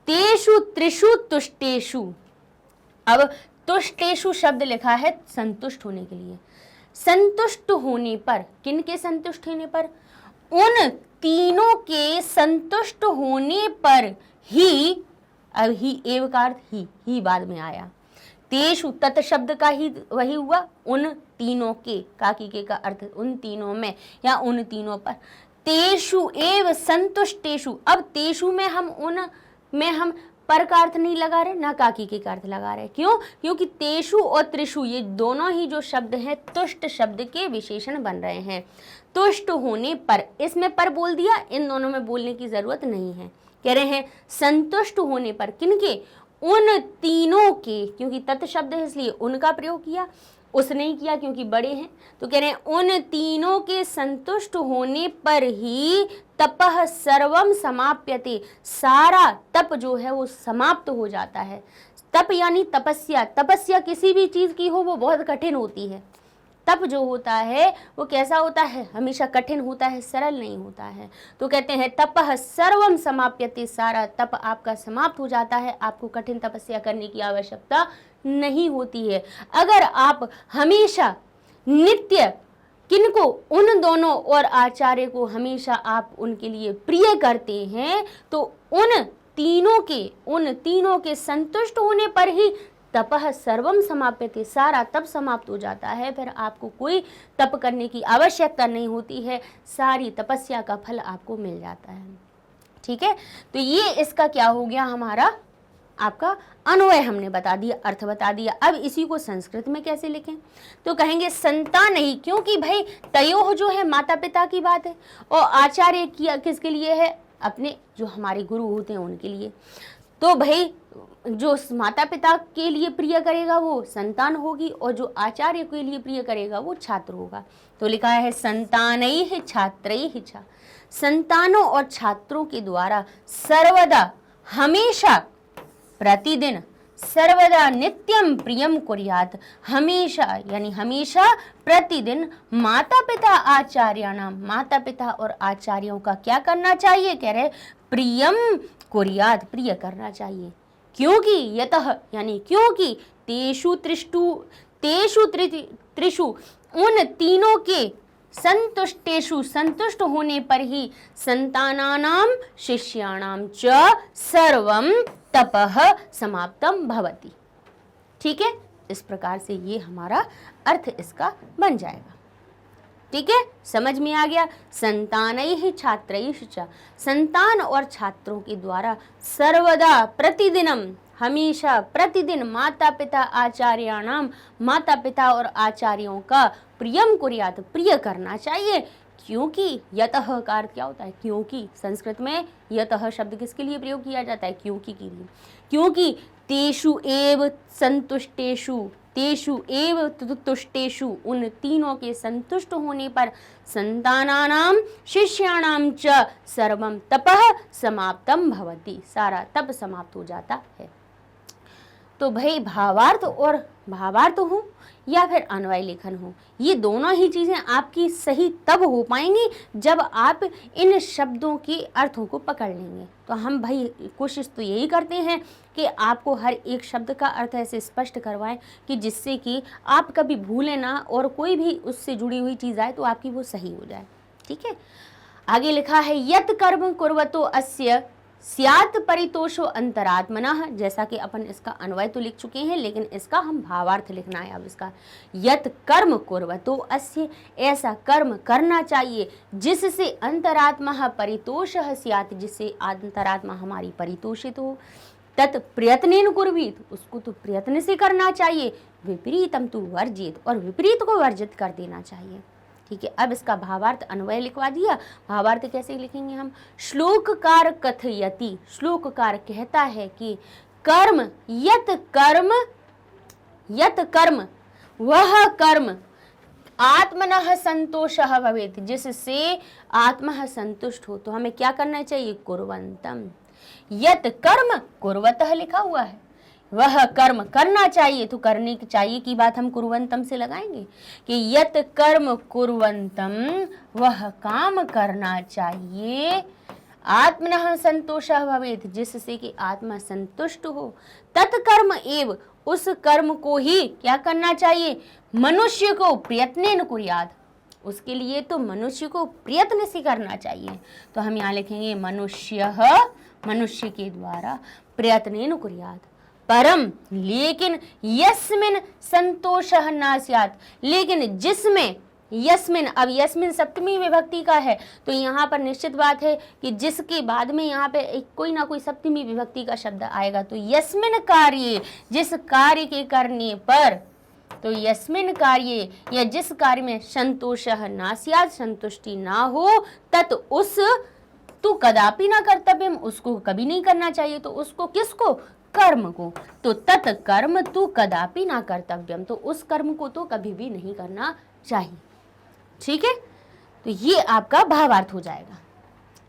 तेषु त्रिषु तुष्टेषु। अब तुष्टेषु शब्द लिखा है संतुष्ट होने के लिए। संतुष्ट होने पर, किन के संतुष्ट होने पर, उन तीनों के संतुष्ट होने पर ही। अब ही एव का अर्थ ही बाद में आया। तेषु तत् शब्द का ही वही हुआ, उन तीनों के, काकी के का अर्थ उन तीनों में या उन तीनों पर। तेषु एव संतुष्टेषु। अब तेषु में हम उन में हम पर का अर्थ नहीं लगा रहे, ना काकी के का अर्थ लगा रहे। क्यों, क्योंकि तेषु और त्रिषु ये दोनों ही जो शब्द हैं तुष्ट शब्द के विशेषण बन रहे हैं। तुष्ट होने पर, इसमें पर बोल दिया, इन दोनों में बोलने की जरूरत नहीं है। कह रहे हैं संतुष्ट होने पर, किनके, उन तीनों के, क्योंकि तत् शब्द है इसलिए उनका प्रयोग किया, उस नहीं किया क्योंकि बड़े हैं। तो कह रहे हैं उन तीनों के संतुष्ट होने पर ही तपः सर्वम समाप्यते। सारा तप जो है वो समाप्त हो जाता है। तप यानी तपस्या। तपस्या किसी भी चीज की हो वो बहुत कठिन होती है। तप जो होता है वो कैसा होता है, हमेशा कठिन होता है, सरल नहीं होता है। तो कहते हैं तपः सर्वम समाप्यते, सारा तप आपका समाप्त हो जाता है, आपको कठिन तपस्या करने की आवश्यकता नहीं होती है। अगर आप हमेशा नित्य किनको, उन दोनों और आचार्य को हमेशा आप उनके लिए प्रिय करते हैं तो उन तीनों के संतुष्ट होने पर ही तपः सर्वम समाप्यते, सारा तप समाप्त हो जाता है। फिर आपको कोई तप करने की आवश्यकता नहीं होती है, सारी तपस्या का फल आपको मिल जाता है। ठीक है, तो ये इसका क्या हो गया, हमारा आपका अन्वय हमने बता दिया, अर्थ बता दिया। अब इसी को संस्कृत में कैसे लिखें, तो कहेंगे संतान ही, क्योंकि भाई तयोह जो है माता पिता की बात है, और आचार्य किया किसके लिए है, अपने जो हमारे गुरु होते हैं उनके लिए। तो भाई जो माता पिता के लिए प्रिय करेगा वो संतान होगी, और जो आचार्य के लिए प्रिय करेगा वो छात्र होगा। तो लिखा है संतानैः छात्रैः च, संतानों और छात्रों के द्वारा सर्वदा, हमेशा, प्रतिदिन, सर्वदा, नित्यम प्रियम कुर्यात्, हमेशा यानी हमेशा, प्रतिदिन, माता पिता आचार्याणाम, माता पिता और आचार्यों का क्या करना चाहिए, कह रहे प्रियम कुर्यात्, प्रिय करना चाहिए। क्योंकि यतः यानी क्योंकि तेषु त्रिषु उन तीनों के संतुष्टेषु संतुष्ट होने पर ही संतानानाम शिष्याणाम च सर्वम तपः समाप्तम भवति। ठीक है, इस प्रकार से ये हमारा अर्थ इसका बन जाएगा। ठीक है, समझ में आ गया। संतानैः छात्रैः च, संतान और छात्रों के द्वारा सर्वदा, प्रतिदिनम, हमेशा प्रतिदिन माता पिता आचार्याणाम, माता पिता और आचार्यों का प्रियम कुर्यात, प्रिय करना चाहिए। क्योंकि यतः का अर्थ क्या होता है? क्योंकि। संस्कृत में यतः शब्द किसके लिए प्रयोग किया जाता है? क्योंकि के लिए। क्योंकि तेषु एव संतुष्टेषु, तेषु एव तुष्टेषु, उन तीनों के संतुष्ट होने पर संतानानाम शिष्याणाम च सर्वम तपः समाप्तम भवति, सारा तप समाप्त हो जाता है। तो भाई भावार्थ और भावार्थ हो या फिर अन्वय लेखन हो, ये दोनों ही चीज़ें आपकी सही तब हो पाएंगी जब आप इन शब्दों के अर्थों को पकड़ लेंगे। तो हम भाई कोशिश तो यही करते हैं कि आपको हर एक शब्द का अर्थ ऐसे स्पष्ट करवाएं कि जिससे कि आप कभी भूलें ना, और कोई भी उससे जुड़ी हुई चीज़ आए तो आपकी वो सही हो जाए। ठीक है, आगे लिखा है यत कर्म कुर्वतो अस्य स्यात् परितोषो अंतरात्मनः। जैसा कि अपन इसका अन्वय तो लिख चुके हैं, लेकिन इसका हम भावार्थ लिखना है अब इसका। यत कर्म कुर्वतो अस्य, ऐसा कर्म करना चाहिए जिससे अंतरात्मा परितोषः स्यात्, जिससे अंतरात्मा हमारी परितोषित हो। तत् प्रयत्नेन कुर्वीत, उसको तो प्रयत्न से करना चाहिए। विपरीतम तु वर्जित, और विपरीत को वर्जित कर देना चाहिए। ठीक है, अब इसका भावार्थ अन्वय लिखवा दिया। भावार्थ कैसे लिखेंगे हम? श्लोककार कथयति, श्लोककार कहता है कि कर्म, यत कर्म, यत कर्म, वह कर्म आत्मनः संतोषः भवेत्, जिससे आत्मा संतुष्ट हो। तो हमें क्या करना चाहिए? कुर्वन्तम, यत कर्म कुर्वतः लिखा हुआ है, वह कर्म करना चाहिए। तो करने की चाहिए की बात हम कुर्वन्तम से लगाएंगे कि यत कर्म कुर्वन्तम, वह काम करना चाहिए, आत्मनः संतोषः भवेत्, जिससे कि आत्मा संतुष्ट हो। तत्कर्म एव, उस कर्म को ही क्या करना चाहिए? मनुष्य को प्रयत्नेन कुर्यात्, उसके लिए तो मनुष्य को प्रयत्न से करना चाहिए। तो हम यहाँ लिखेंगे मनुष्यः, मनुष्य के द्वारा प्रयत्नेन कुर्यात्। परम, लेकिन यस्मिन संतोषः न स्यात्, लेकिन जिसमें, यस्मिन, अब यस्मिन सप्तमी विभक्ति का है तो यहाँ पर निश्चित बात है कि जिसके बाद में यहाँ पे एक कोई ना कोई सप्तमी विभक्ति का शब्द आएगा। तो यस्मिन कार्ये, जिस कार्य के करने पर, तो यस्मिन कार्ये या जिस कार्य में संतोषः न स्यात्, संतुष्टि ना हो, तत् उस, तू कदापि ना कर्तव्यम, उसको कभी नहीं करना चाहिए। तो उसको, किसको? कर्म को। तो तत्कर्म तू कदापि ना कर्तव्यम, तो उस कर्म को तो कभी भी नहीं करना चाहिए। ठीक है, तो ये आपका भावार्थ हो जाएगा।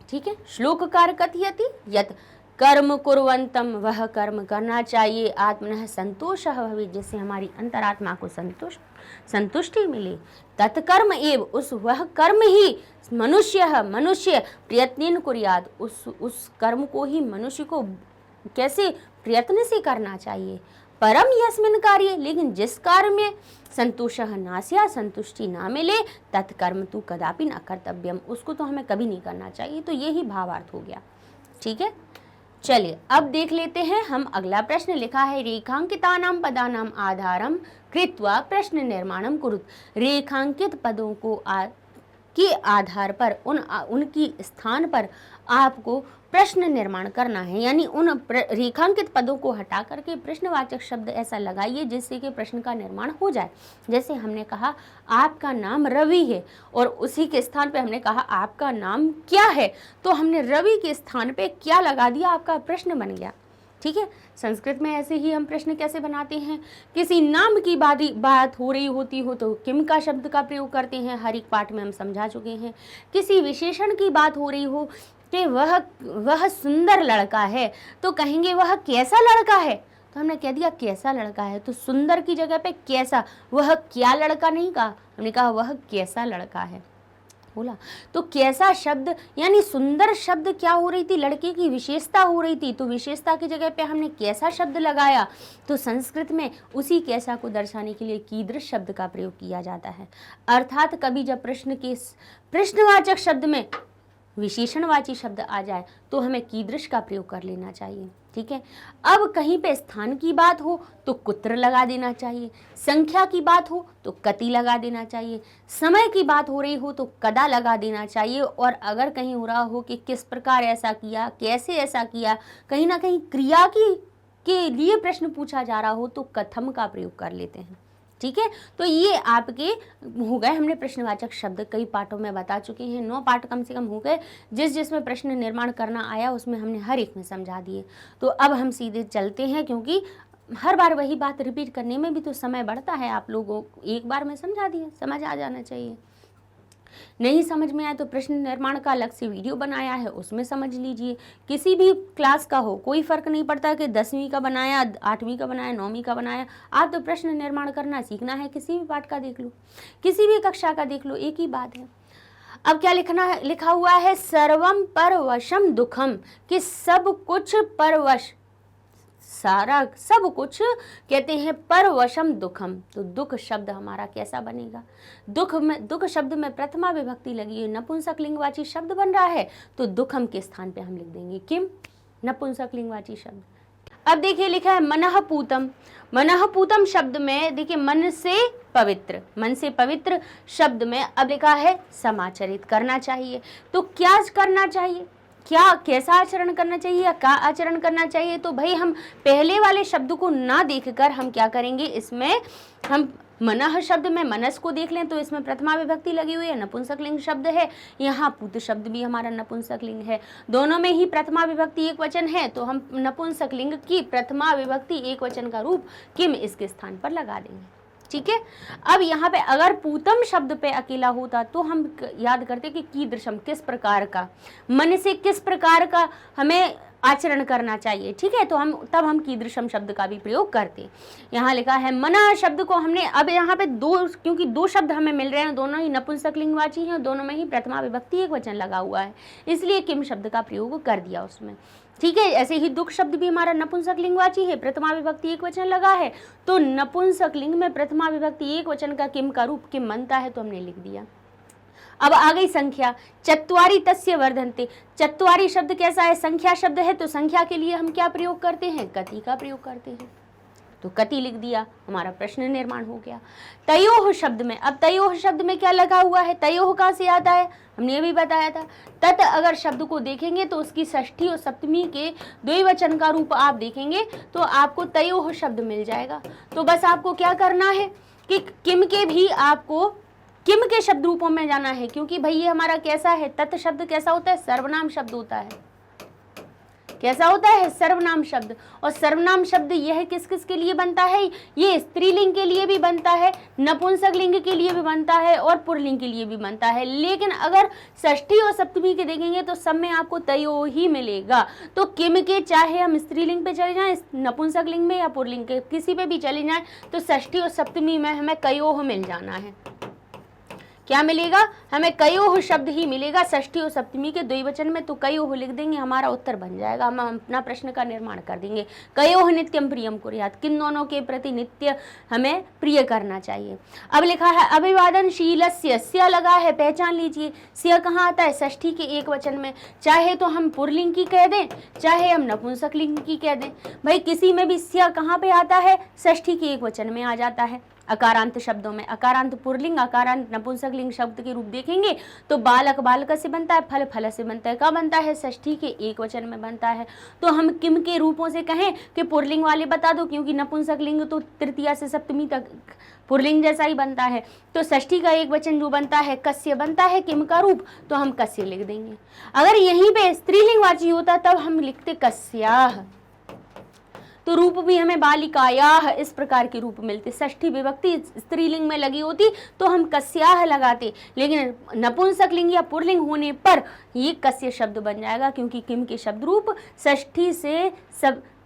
ठीक है, श्लोककार कथयति यत कर्म कुर्वन्तम, वह कर्म करना चाहिए, आत्मनः संतोषः भवेत्, जिससे हमारी अंतरात्मा को संतुष्टि मिले। तत्कर्म एव, उस वह कर्म ही मनुष्य प्रयत्नेन कुर्यात्, उस कर्म को ही मनुष्य को कैसे? प्रयत्न से करना चाहिए। परम यस्मिन कार्य, लेकिन जिस कार्य में संतोषः न स्यात्, संतुष्टि ना मिले, तत्कर्म तू कदापि न कर्तव्यम, उसको तो हमें कभी नहीं करना चाहिए। तो यही भावार्थ हो गया। ठीक है, चलिए अब देख लेते हैं हम अगला प्रश्न। लिखा है रेखांकितानां पदानां आधारम कृत्वा प्रश्न निर्माणम कुरुत। रेखांकित पदों को के आधार पर उनकी स्थान पर आपको प्रश्न निर्माण करना है, यानी उन रेखांकित पदों को हटा करके प्रश्नवाचक शब्द ऐसा लगाइए जिससे कि प्रश्न का निर्माण हो जाए। जैसे हमने कहा आपका नाम रवि है, और उसी के स्थान पे हमने कहा आपका नाम क्या है, तो हमने रवि के स्थान पे क्या लगा दिया, आपका प्रश्न बन गया। ठीक है, संस्कृत में ऐसे ही हम प्रश्न कैसे बनाते हैं? किसी नाम की बात हो रही होती हो तो किम का शब्द का प्रयोग करते हैं, हर एक पाठ में हम समझा चुके हैं। किसी विशेषण की बात हो रही हो कि वह सुंदर लड़का है, तो कहेंगे वह कैसा लड़का है, तो हमने कह दिया कैसा लड़का है। तो सुंदर की जगह पे कैसा, वह क्या लड़का नहीं कहा, हमने कहा वह कैसा लड़का है बोला। तो कैसा शब्द यानी सुंदर शब्द क्या हो रही थी, लड़के की विशेषता हो रही थी, तो विशेषता की जगह पे हमने कैसा शब्द लगाया। तो संस्कृत में उसी कैसा को दर्शाने के लिए कीदृश शब्द का प्रयोग किया जाता है। अर्थात कभी जब प्रश्न के प्रश्नवाचक शब्द में विशेषणवाची शब्द आ जाए तो हमें कीदृश का प्रयोग कर लेना चाहिए। ठीक है, अब कहीं पे स्थान की बात हो तो कुत्र लगा देना चाहिए, संख्या की बात हो तो कति लगा देना चाहिए, समय की बात हो रही हो तो कदा लगा देना चाहिए, और अगर कहीं हो रहा हो कि किस प्रकार ऐसा किया, कैसे ऐसा किया, कहीं ना कहीं क्रिया की के लिए प्रश्न पूछा जा रहा हो तो कथम का प्रयोग कर लेते हैं। ठीक है, तो ये आपके हो गए, हमने प्रश्नवाचक शब्द कई पार्टों में बता चुके हैं, 9 पार्ट कम से कम हो गए। जिसमें प्रश्न निर्माण करना आया उसमें हमने हर एक में समझा दिए। तो अब हम सीधे चलते हैं, क्योंकि हर बार वही बात रिपीट करने में भी तो समय बढ़ता है। आप लोगों को एक बार में समझा दिया, समझ आ जाना चाहिए। नहीं समझ में आए तो प्रश्न निर्माण का अलग से वीडियो बनाया है, उसमें समझ लीजिए। किसी भी क्लास का हो, कोई फर्क नहीं पड़ता कि 10वीं का बनाया, 8वीं का बनाया, 9वीं का बनाया, आप तो प्रश्न निर्माण करना सीखना है। किसी भी पाठ का देख लो, किसी भी कक्षा का देख लो, एक ही बात है। अब क्या लिखा हुआ है, सर्वम परवशम दुखम, कि सब कुछ परवश, सारा सब कुछ कहते हैं परवशम दुखम। तो दुख शब्द हमारा कैसा बनेगा? दुख शब्द में प्रथमा विभक्ति लगी है, नपुंसक लिंगवाची शब्द बन रहा है, तो दुखम के स्थान पे हम लिख देंगे किम, नपुंसक लिंगवाची शब्द। अब देखिए लिखा है मनःपूतम। मनःपूतम शब्द में देखिए मन से पवित्र, मन से पवित्र शब्द में अब लिखा है समाचरित करना चाहिए। तो क्या करना चाहिए, क्या कैसा आचरण करना चाहिए या क्या आचरण करना चाहिए? तो भाई हम पहले वाले शब्द को ना देखकर हम क्या करेंगे, इसमें हम मनः शब्द में मनस को देख लें तो इसमें प्रथमा विभक्ति लगी हुई है, नपुंसक लिंग शब्द है। यहाँ पूत शब्द भी हमारा नपुंसक लिंग है, दोनों में ही प्रथमा विभक्ति एक वचन है, तो हम नपुंसक लिंग की प्रथमा विभक्ति एक वचन का रूप किम इसके स्थान पर लगा देंगे। ठीक है, अब यहाँ पे अगर पूतम शब्द पे अकेला होता तो हम याद करते कि कीदृशम, किस प्रकार का, मन से किस प्रकार का हमें आचरण करना चाहिए। ठीक है, तो हम कीदृशम शब्द का भी प्रयोग करते। यहाँ लिखा है मना शब्द को हमने, अब यहाँ पे क्योंकि दो शब्द हमें मिल रहे हैं, दोनों ही नपुंसक लिंगवाची हैं, दोनों में ही प्रथमा विभक्ति एक वचन लगा हुआ है, इसलिए किम शब्द का प्रयोग कर दिया उसमें। ठीक है, ऐसे ही दुख शब्द भी हमारा नपुंसक लिंगवाची है, प्रथमा विभक्ति एक वचन लगा है, तो नपुंसक लिंग में प्रथमा विभक्ति एक वचन का किम का रूप किम बनता है, तो हमने लिख दिया। अब आ गई संख्या, चत्वारि तस्य वर्धन्ते। चत्वारि शब्द कैसा है, संख्या शब्द है, तो संख्या के लिए हम क्या प्रयोग करते हैं, कति का प्रयोग करते हैं, तो कति लिख दिया, हमारा प्रश्न निर्माण हो गया। तयोः शब्द में, अब तयोः शब्द में क्या लगा हुआ है, तयोः कहाँ से आता है, हमने ये भी बताया था। तत् अगर शब्द को देखेंगे तो उसकी षष्ठी और सप्तमी के द्विवचन का रूप आप देखेंगे तो आपको तयोः शब्द मिल जाएगा। तो बस आपको क्या करना है कि किम के भी आपको किम के शब्द रूपों में जाना है, क्योंकि भाई ये हमारा कैसा है, तत् शब्द कैसा होता है, सर्वनाम शब्द होता है। कैसा होता है, सर्वनाम शब्द। और सर्वनाम शब्द यह किस किस के लिए बनता है, ये स्त्रीलिंग के लिए भी बनता है, नपुंसक लिंग के लिए भी बनता है और पुल्लिंग के लिए भी बनता है। लेकिन अगर षष्ठी और सप्तमी के देखेंगे तो सब में आपको तयो ही मिलेगा। तो किम के चाहे हम स्त्रीलिंग पे चले जाएं, नपुंसक लिंग में या पुल्लिंग के किसी पे भी चले जाएं, तो षष्ठी और सप्तमी में हमें कयोह मिल जाना है। क्या मिलेगा, हमें कयोह शब्द ही मिलेगा षष्ठी और सप्तमी के द्विवचन में, तो कयोह लिख देंगे, हमारा उत्तर बन जाएगा, हम अपना प्रश्न का निर्माण कर देंगे। कयोह नित्यम प्रियम कुर्यात्, किन दोनों के प्रति नित्य हमें प्रिय करना चाहिए। अब लिखा है अभिवादनशीलस्य, स्य लगा है, पहचान लीजिए स्य कहाँ आता है, षष्ठी के एक वचन में, चाहे तो हम पुल्लिंग की कह दें चाहे हम नपुंसक लिंग की कह दें, भाई किसी में भी स्य कहाँ पे आता है, षष्ठी के एक वचन में आ जाता है। अकारांत शब्दों में अकारांत पुल्लिंग, अकारांत नपुंसक लिंग शब्द के रूप देखेंगे तो बालक बालक से बनता है, फल फल से बनता है, कब बनता है, षष्ठी के एक वचन में बनता है। तो हम किम के रूपों से कहें कि पुल्लिंग वाले बता दो, क्योंकि नपुंसक लिंग तो तृतीया से सप्तमी तक पुल्लिंग जैसा ही बनता है, तो षष्ठी का एक वचन जो बनता है कस्य बनता है किम का रूप, तो हम कस्य लिख देंगे। अगर यहीं पे स्त्रीलिंगवाची होता तब हम लिखते कस्याः, तो रूप भी हमें बालिकायाः इस प्रकार के रूप मिलते। षष्ठी विभक्ति स्त्रीलिंग में लगी होती तो हम कस्याः लगाते, लेकिन नपुंसक लिंग या पुल्लिंग होने पर ये कस्य शब्द बन जाएगा, क्योंकि किम के शब्द रूप षष्ठी से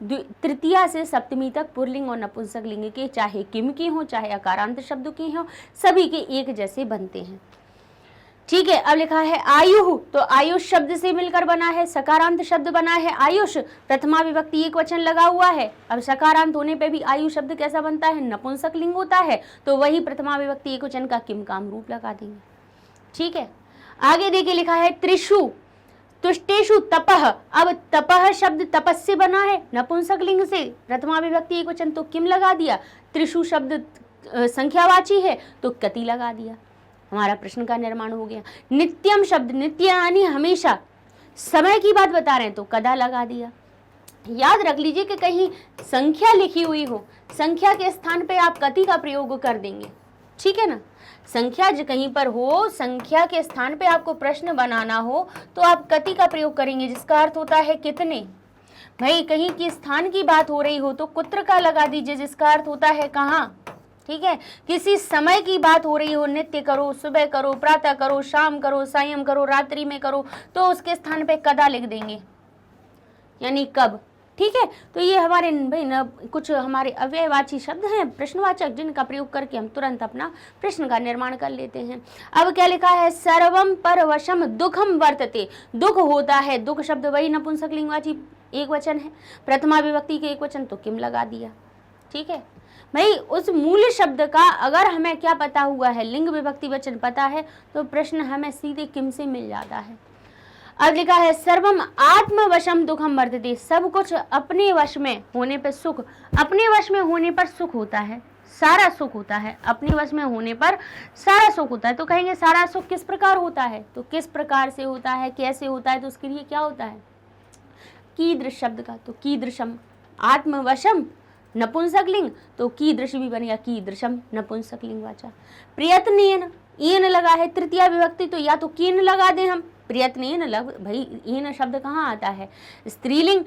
तृतीया से सप्तमी तक पुल्लिंग और नपुंसक लिंग के, चाहे किम के हों चाहे अकारांत शब्द के हों, सभी के एक जैसे बनते हैं। ठीक है, अब लिखा है आयुः, तो आयुष शब्द से मिलकर बना है, सकारांत शब्द बना है आयुष, प्रथमा विभक्ति एक वचन लगा हुआ है। अब सकारांत होने पे भी आयु शब्द कैसा बनता है, नपुंसक लिंग होता है, तो वही प्रथमा विभक्ति एक वचन का किम काम रूप लगा देंगे। ठीक है, आगे देखिए लिखा है त्रिषु तुष्टेषु तपः। अब तपः शब्द तपस से बना है, नपुंसक लिंग से, प्रथमा विभक्ति एक वचन, तो किम लगा दिया। त्रिषु शब्द संख्यावाची है तो कति लगा दिया, हमारा प्रश्न का निर्माण हो गया। नित्यम शब्द, नित्य यानी हमेशा, समय की बात बता रहे हैं तो कदा लगा दिया। याद रख लीजिए कि कहीं संख्या लिखी हुई हो, संख्या के स्थान पे आप कति का प्रयोग कर देंगे, ठीक है ना। संख्या जो कहीं पर हो, संख्या के स्थान पे आपको प्रश्न बनाना हो तो आप कति का प्रयोग करेंगे, जिसका अर्थ होता है कितने। भाई कहीं की स्थान की बात हो रही हो तो कुत्र का लगा दीजिए, जिसका अर्थ होता है कहाँ, ठीक है। किसी समय की बात हो रही हो, नित्य करो, सुबह करो, प्रातः करो, शाम करो, सायं करो, रात्रि में करो, तो उसके स्थान पे कदा लिख देंगे, यानी कब, ठीक है। तो ये हमारे भाई न कुछ हमारे अव्ययवाची शब्द हैं प्रश्नवाचक, जिनका प्रयोग करके हम तुरंत अपना प्रश्न का निर्माण कर लेते हैं। अब क्या लिखा है, सर्वम परवशम दुखम वर्तते, दुख होता है, दुख शब्द वही नपुंसकलिंगवाची एक वचन है, प्रथमा विभक्ति के एक वचन तो किम लगा दिया, ठीक है। भाई उस मूल शब्द का अगर हमें क्या पता हुआ है, लिंग विभक्ति वचन पता है, तो प्रश्न हमें सीधे किम से मिल जाता है। अब लिखा है सर्वम आत्मवशम दुखम वर्तते, सब कुछ अपने वश में होने पर सुख, अपने वश में होने पर सुख होता है, सारा सुख होता है, अपने वश में होने पर सारा सुख होता है। तो कहेंगे सारा सुख किस प्रकार होता है, तो किस प्रकार से होता है, कैसे होता है, तो उसके लिए क्या होता है, कीदृश शब्द का, तो कीदृशम, आत्मवशम नपुंसकलिंग, तो कीदृश भी बनेगा कीदृशम नपुंसकलिंग वाचा। प्रयत्नेन, ईन लगा है तृतीया विभक्ति, तो या तो कीन लगा दें हम, प्रयत्नेन लग, भाई ईन शब्द कहाँ आता है, स्त्रीलिंग,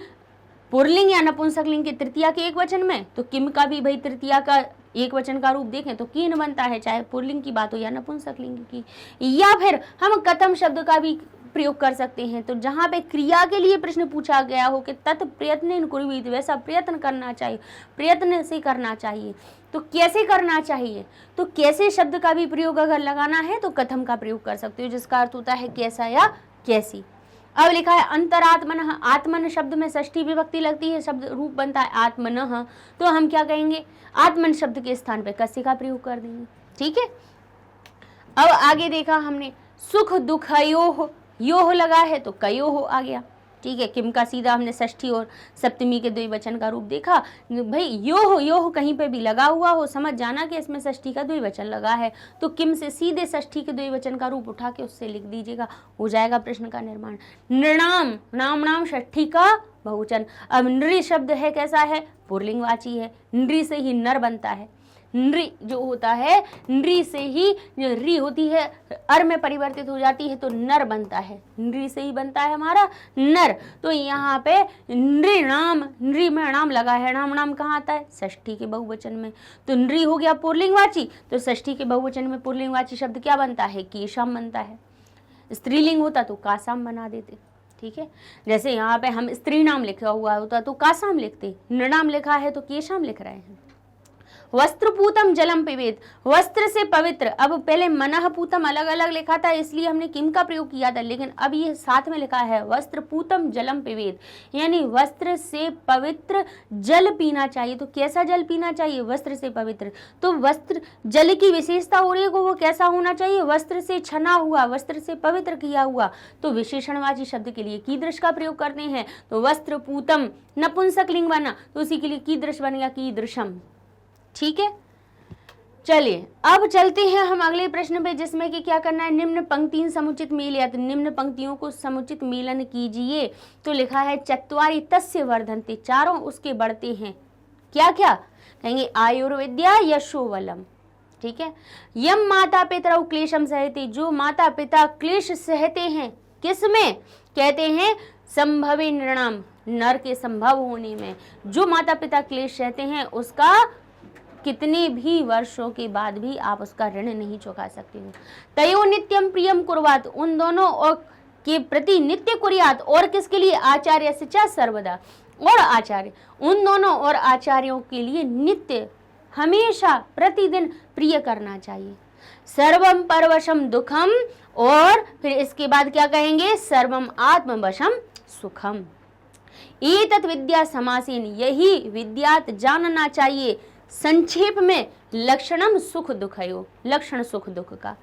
पुरलिंग या नपुंसकलिंग के तृतीया के एक वचन में, तो किम का भी भाई तृतीया का एक वचन का रूप देखें तो कीन बनता है, चाहे पुरलिंग की बात हो या नपुंसकलिंग की। या फिर हम कथम शब्द का भी प्रयोग कर सकते हैं, तो जहाँ पे क्रिया के लिए प्रश्न पूछा गया हो कि तत् प्रयत्न कुर्वीत, वैसा प्रयत्न करना चाहिए, प्रयत्न से करना चाहिए, तो कैसे करना चाहिए, तो कैसे शब्द का भी प्रयोग अगर लगाना है तो कथम का प्रयोग कर सकते हो, जिसका अर्थ होता है कैसा या कैसी। अब लिखा है अंतरात्मनः, आत्मन शब्द में षष्ठी विभक्ति लगती है, शब्द रूप बनता है आत्मनः, तो हम क्या कहेंगे, आत्मन शब्द के स्थान पे कस्य का प्रयोग कर देंगे, ठीक है। अब आगे देखा हमने सुख दुखयोः, योह लगा है तो कयोः आ गया, ठीक है। किम का सीधा हमने षष्ठी और सप्तमी के द्विवचन का रूप देखा। भाई योह योह कहीं पे भी लगा हुआ हो, समझ जाना कि इसमें षष्ठी का द्विवचन लगा है, तो किम से सीधे षष्ठी के द्विवचन का रूप उठा के उससे लिख दीजिएगा, हो जाएगा प्रश्न का निर्माण। नृणाम, नाम नाम षष्ठी का बहुवचन। अब नृ शब्द है कैसा है, पुल्लिंगवाची है, नृ से ही नर बनता है, नृ जो होता है, नृ से ही जो री होती है अर में परिवर्तित हो जाती है तो नर बनता है, नृ से ही बनता है हमारा नर। तो यहाँ पे नृणाम, नृ में नाम लगा है, नाम नाम कहाँ आता है, षष्ठी के बहुवचन में, तो नृ हो गया पुल्लिंगवाची, तो षष्ठी के बहुवचन में पुल्लिंगवाची शब्द क्या बनता है, केशाम बनता है। स्त्रीलिंग होता तो कासाम बना देते, ठीक है। जैसे यहाँ पे हम स्त्री नाम लिखा हुआ होता तो कासाम लिखते, नृणाम लिखा है तो केशाम लिख रहे हैं। वस्त्रपूतम जलम पिबेत, वस्त्र से पवित्र। अब पहले मनः पूतम अलग अलग लिखा था इसलिए हमने किम का प्रयोग किया था, लेकिन अब ये साथ में लिखा है वस्त्रपूतम जलम पिबेत, यानी वस्त्र से पवित्र जल पीना चाहिए। तो कैसा जल पीना चाहिए, वस्त्र से पवित्र। तो वस्त्र जल की विशेषता हो रही है वो कैसा होना चाहिए, वस्त्र से छना हुआ, वस्त्र से पवित्र किया हुआ। तो विशेषणवाची शब्द के लिए कीदृश का प्रयोग करते हैं, तो वस्त्रपूतम नपुंसकलिंग बना तो उसी के लिए कीदृश बनेगा कीदृशम, ठीक है। चलिए अब चलते हैं हम अगले प्रश्न पे, जिसमें कि क्या करना है, निम्न पंक्तिन समुचित मेलयत, निम्न पंक्तियों को समुचित मेलन कीजिए। तो लिखा है चत्वारि तस्य वर्धन्ते, चारों उसके बढ़ते हैं, क्या क्या कहेंगे, आयुर्विद्या यशोवलम, ठीक है। यम माता पितरौ क्लेशम सहते, जो माता पिता क्लेश सहते हैं किसमें, कहते हैं संभवे नृणाम, नर के संभव होने में। जो माता पिता क्लेश सहते हैं उसका कितने भी वर्षों के बाद भी आप उसका ऋण नहीं चुका सकते हो। तयो नित्यम प्रियम कुर्वात, उन दोनों और के प्रति नित्य कुर्यात, और किसके लिए, आचार्य सचा सर्वदा, और आचार्य, उन दोनों और आचार्यों के लिए नित्य हमेशा प्रतिदिन प्रिय करना चाहिए। सर्वम परवशम दुखम, और फिर इसके बाद क्या कहेंगे, सर्वम आत्मवशम सुखम। एतत् विद्या समासेन, यही विद्यात जानना चाहिए संक्षेप में, लक्षणम सुख दुखयो, लक्षण सुख दुख का।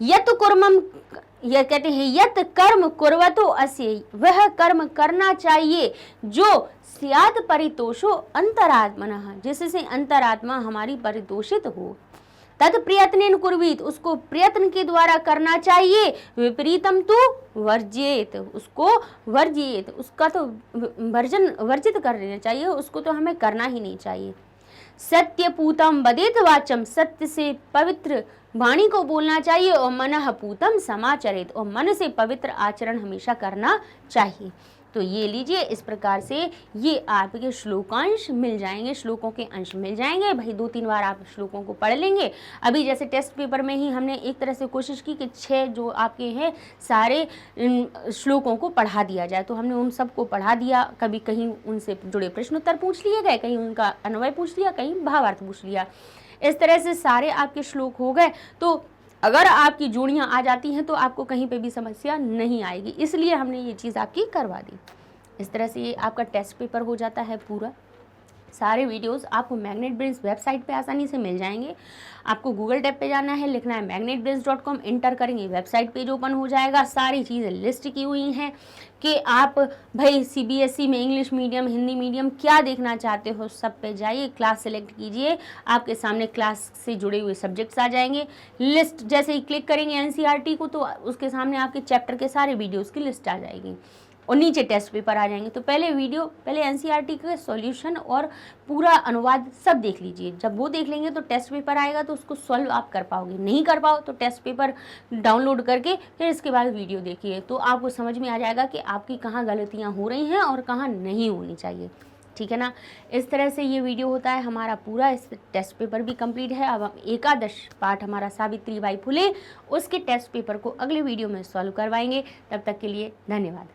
यत कर्मम, यह कहते हैं यत कर्म कुर्वतो अस्य, वह कर्म करना चाहिए जो स्यात् परितोषो अंतरात्मनः, जिससे अंतरात्मा हमारी परितोषित हो। तत्प्रयत्नेन कुर्वीत, उसको प्रयत्न के द्वारा करना चाहिए। विपरीतम तो वर्जित, उसको वर्जित, उसका तो वर्जित कर देना चाहिए, उसको तो हमें करना ही नहीं चाहिए। सत्यपूतम वदेत वाचम, सत्य से पवित्र वाणी को बोलना चाहिए। और मनः पूतम समाचरित, और मन से पवित्र आचरण हमेशा करना चाहिए। तो ये लीजिए, इस प्रकार से ये आपके श्लोकांश मिल जाएंगे, श्लोकों के अंश मिल जाएंगे। भाई 2-3 बार आप श्लोकों को पढ़ लेंगे। अभी जैसे टेस्ट पेपर में ही हमने एक तरह से कोशिश की कि 6 जो आपके हैं सारे श्लोकों को पढ़ा दिया जाए, तो हमने उन सबको पढ़ा दिया। कभी कहीं उनसे जुड़े प्रश्न उत्तर पूछ लिए गए, कहीं उनका अन्वय पूछ लिया, कहीं भावार्थ पूछ लिया। इस तरह से सारे आपके श्लोक हो गए। तो अगर आपकी जोड़ियाँ आ जाती हैं तो आपको कहीं पे भी समस्या नहीं आएगी, इसलिए हमने ये चीज़ आपकी करवा दी। इस तरह से ये आपका टेस्ट पेपर हो जाता है पूरा। सारे वीडियोस आपको मैग्नेट ब्रेन्स वेबसाइट पे आसानी से मिल जाएंगे। आपको गूगल टैब पे जाना है, लिखना है magnetbrains.com, इंटर करेंगे, वेबसाइट पेज ओपन हो जाएगा। सारी चीज़ें लिस्ट की हुई हैं कि आप भाई CBSE में इंग्लिश मीडियम, हिंदी मीडियम क्या देखना चाहते हो, सब पे जाइए, क्लास सेलेक्ट कीजिए, आपके सामने क्लास से जुड़े हुए सब्जेक्ट्स आ जाएंगे। लिस्ट जैसे ही क्लिक करेंगे NCERT को, तो उसके सामने आपके चैप्टर के सारे वीडियोज़ की लिस्ट आ जाएगी और नीचे टेस्ट पेपर आ जाएंगे। तो पहले NCERT का सॉल्यूशन और पूरा अनुवाद सब देख लीजिए। जब वो देख लेंगे तो टेस्ट पेपर आएगा तो उसको सॉल्व आप कर पाओगे। नहीं कर पाओ तो टेस्ट पेपर डाउनलोड करके फिर इसके बाद वीडियो देखिए, तो आपको समझ में आ जाएगा कि आपकी कहाँ गलतियाँ हो रही हैं और कहाँ नहीं होनी चाहिए। ठीक है ना। इस तरह से ये वीडियो होता है हमारा पूरा। इस टेस्ट पेपर भी कंप्लीट है। अब हम एकादश पाठ हमारा सावित्रीबाई फुले, उसके टेस्ट पेपर को अगले वीडियो में सॉल्व करवाएंगे। तब तक के लिए धन्यवाद।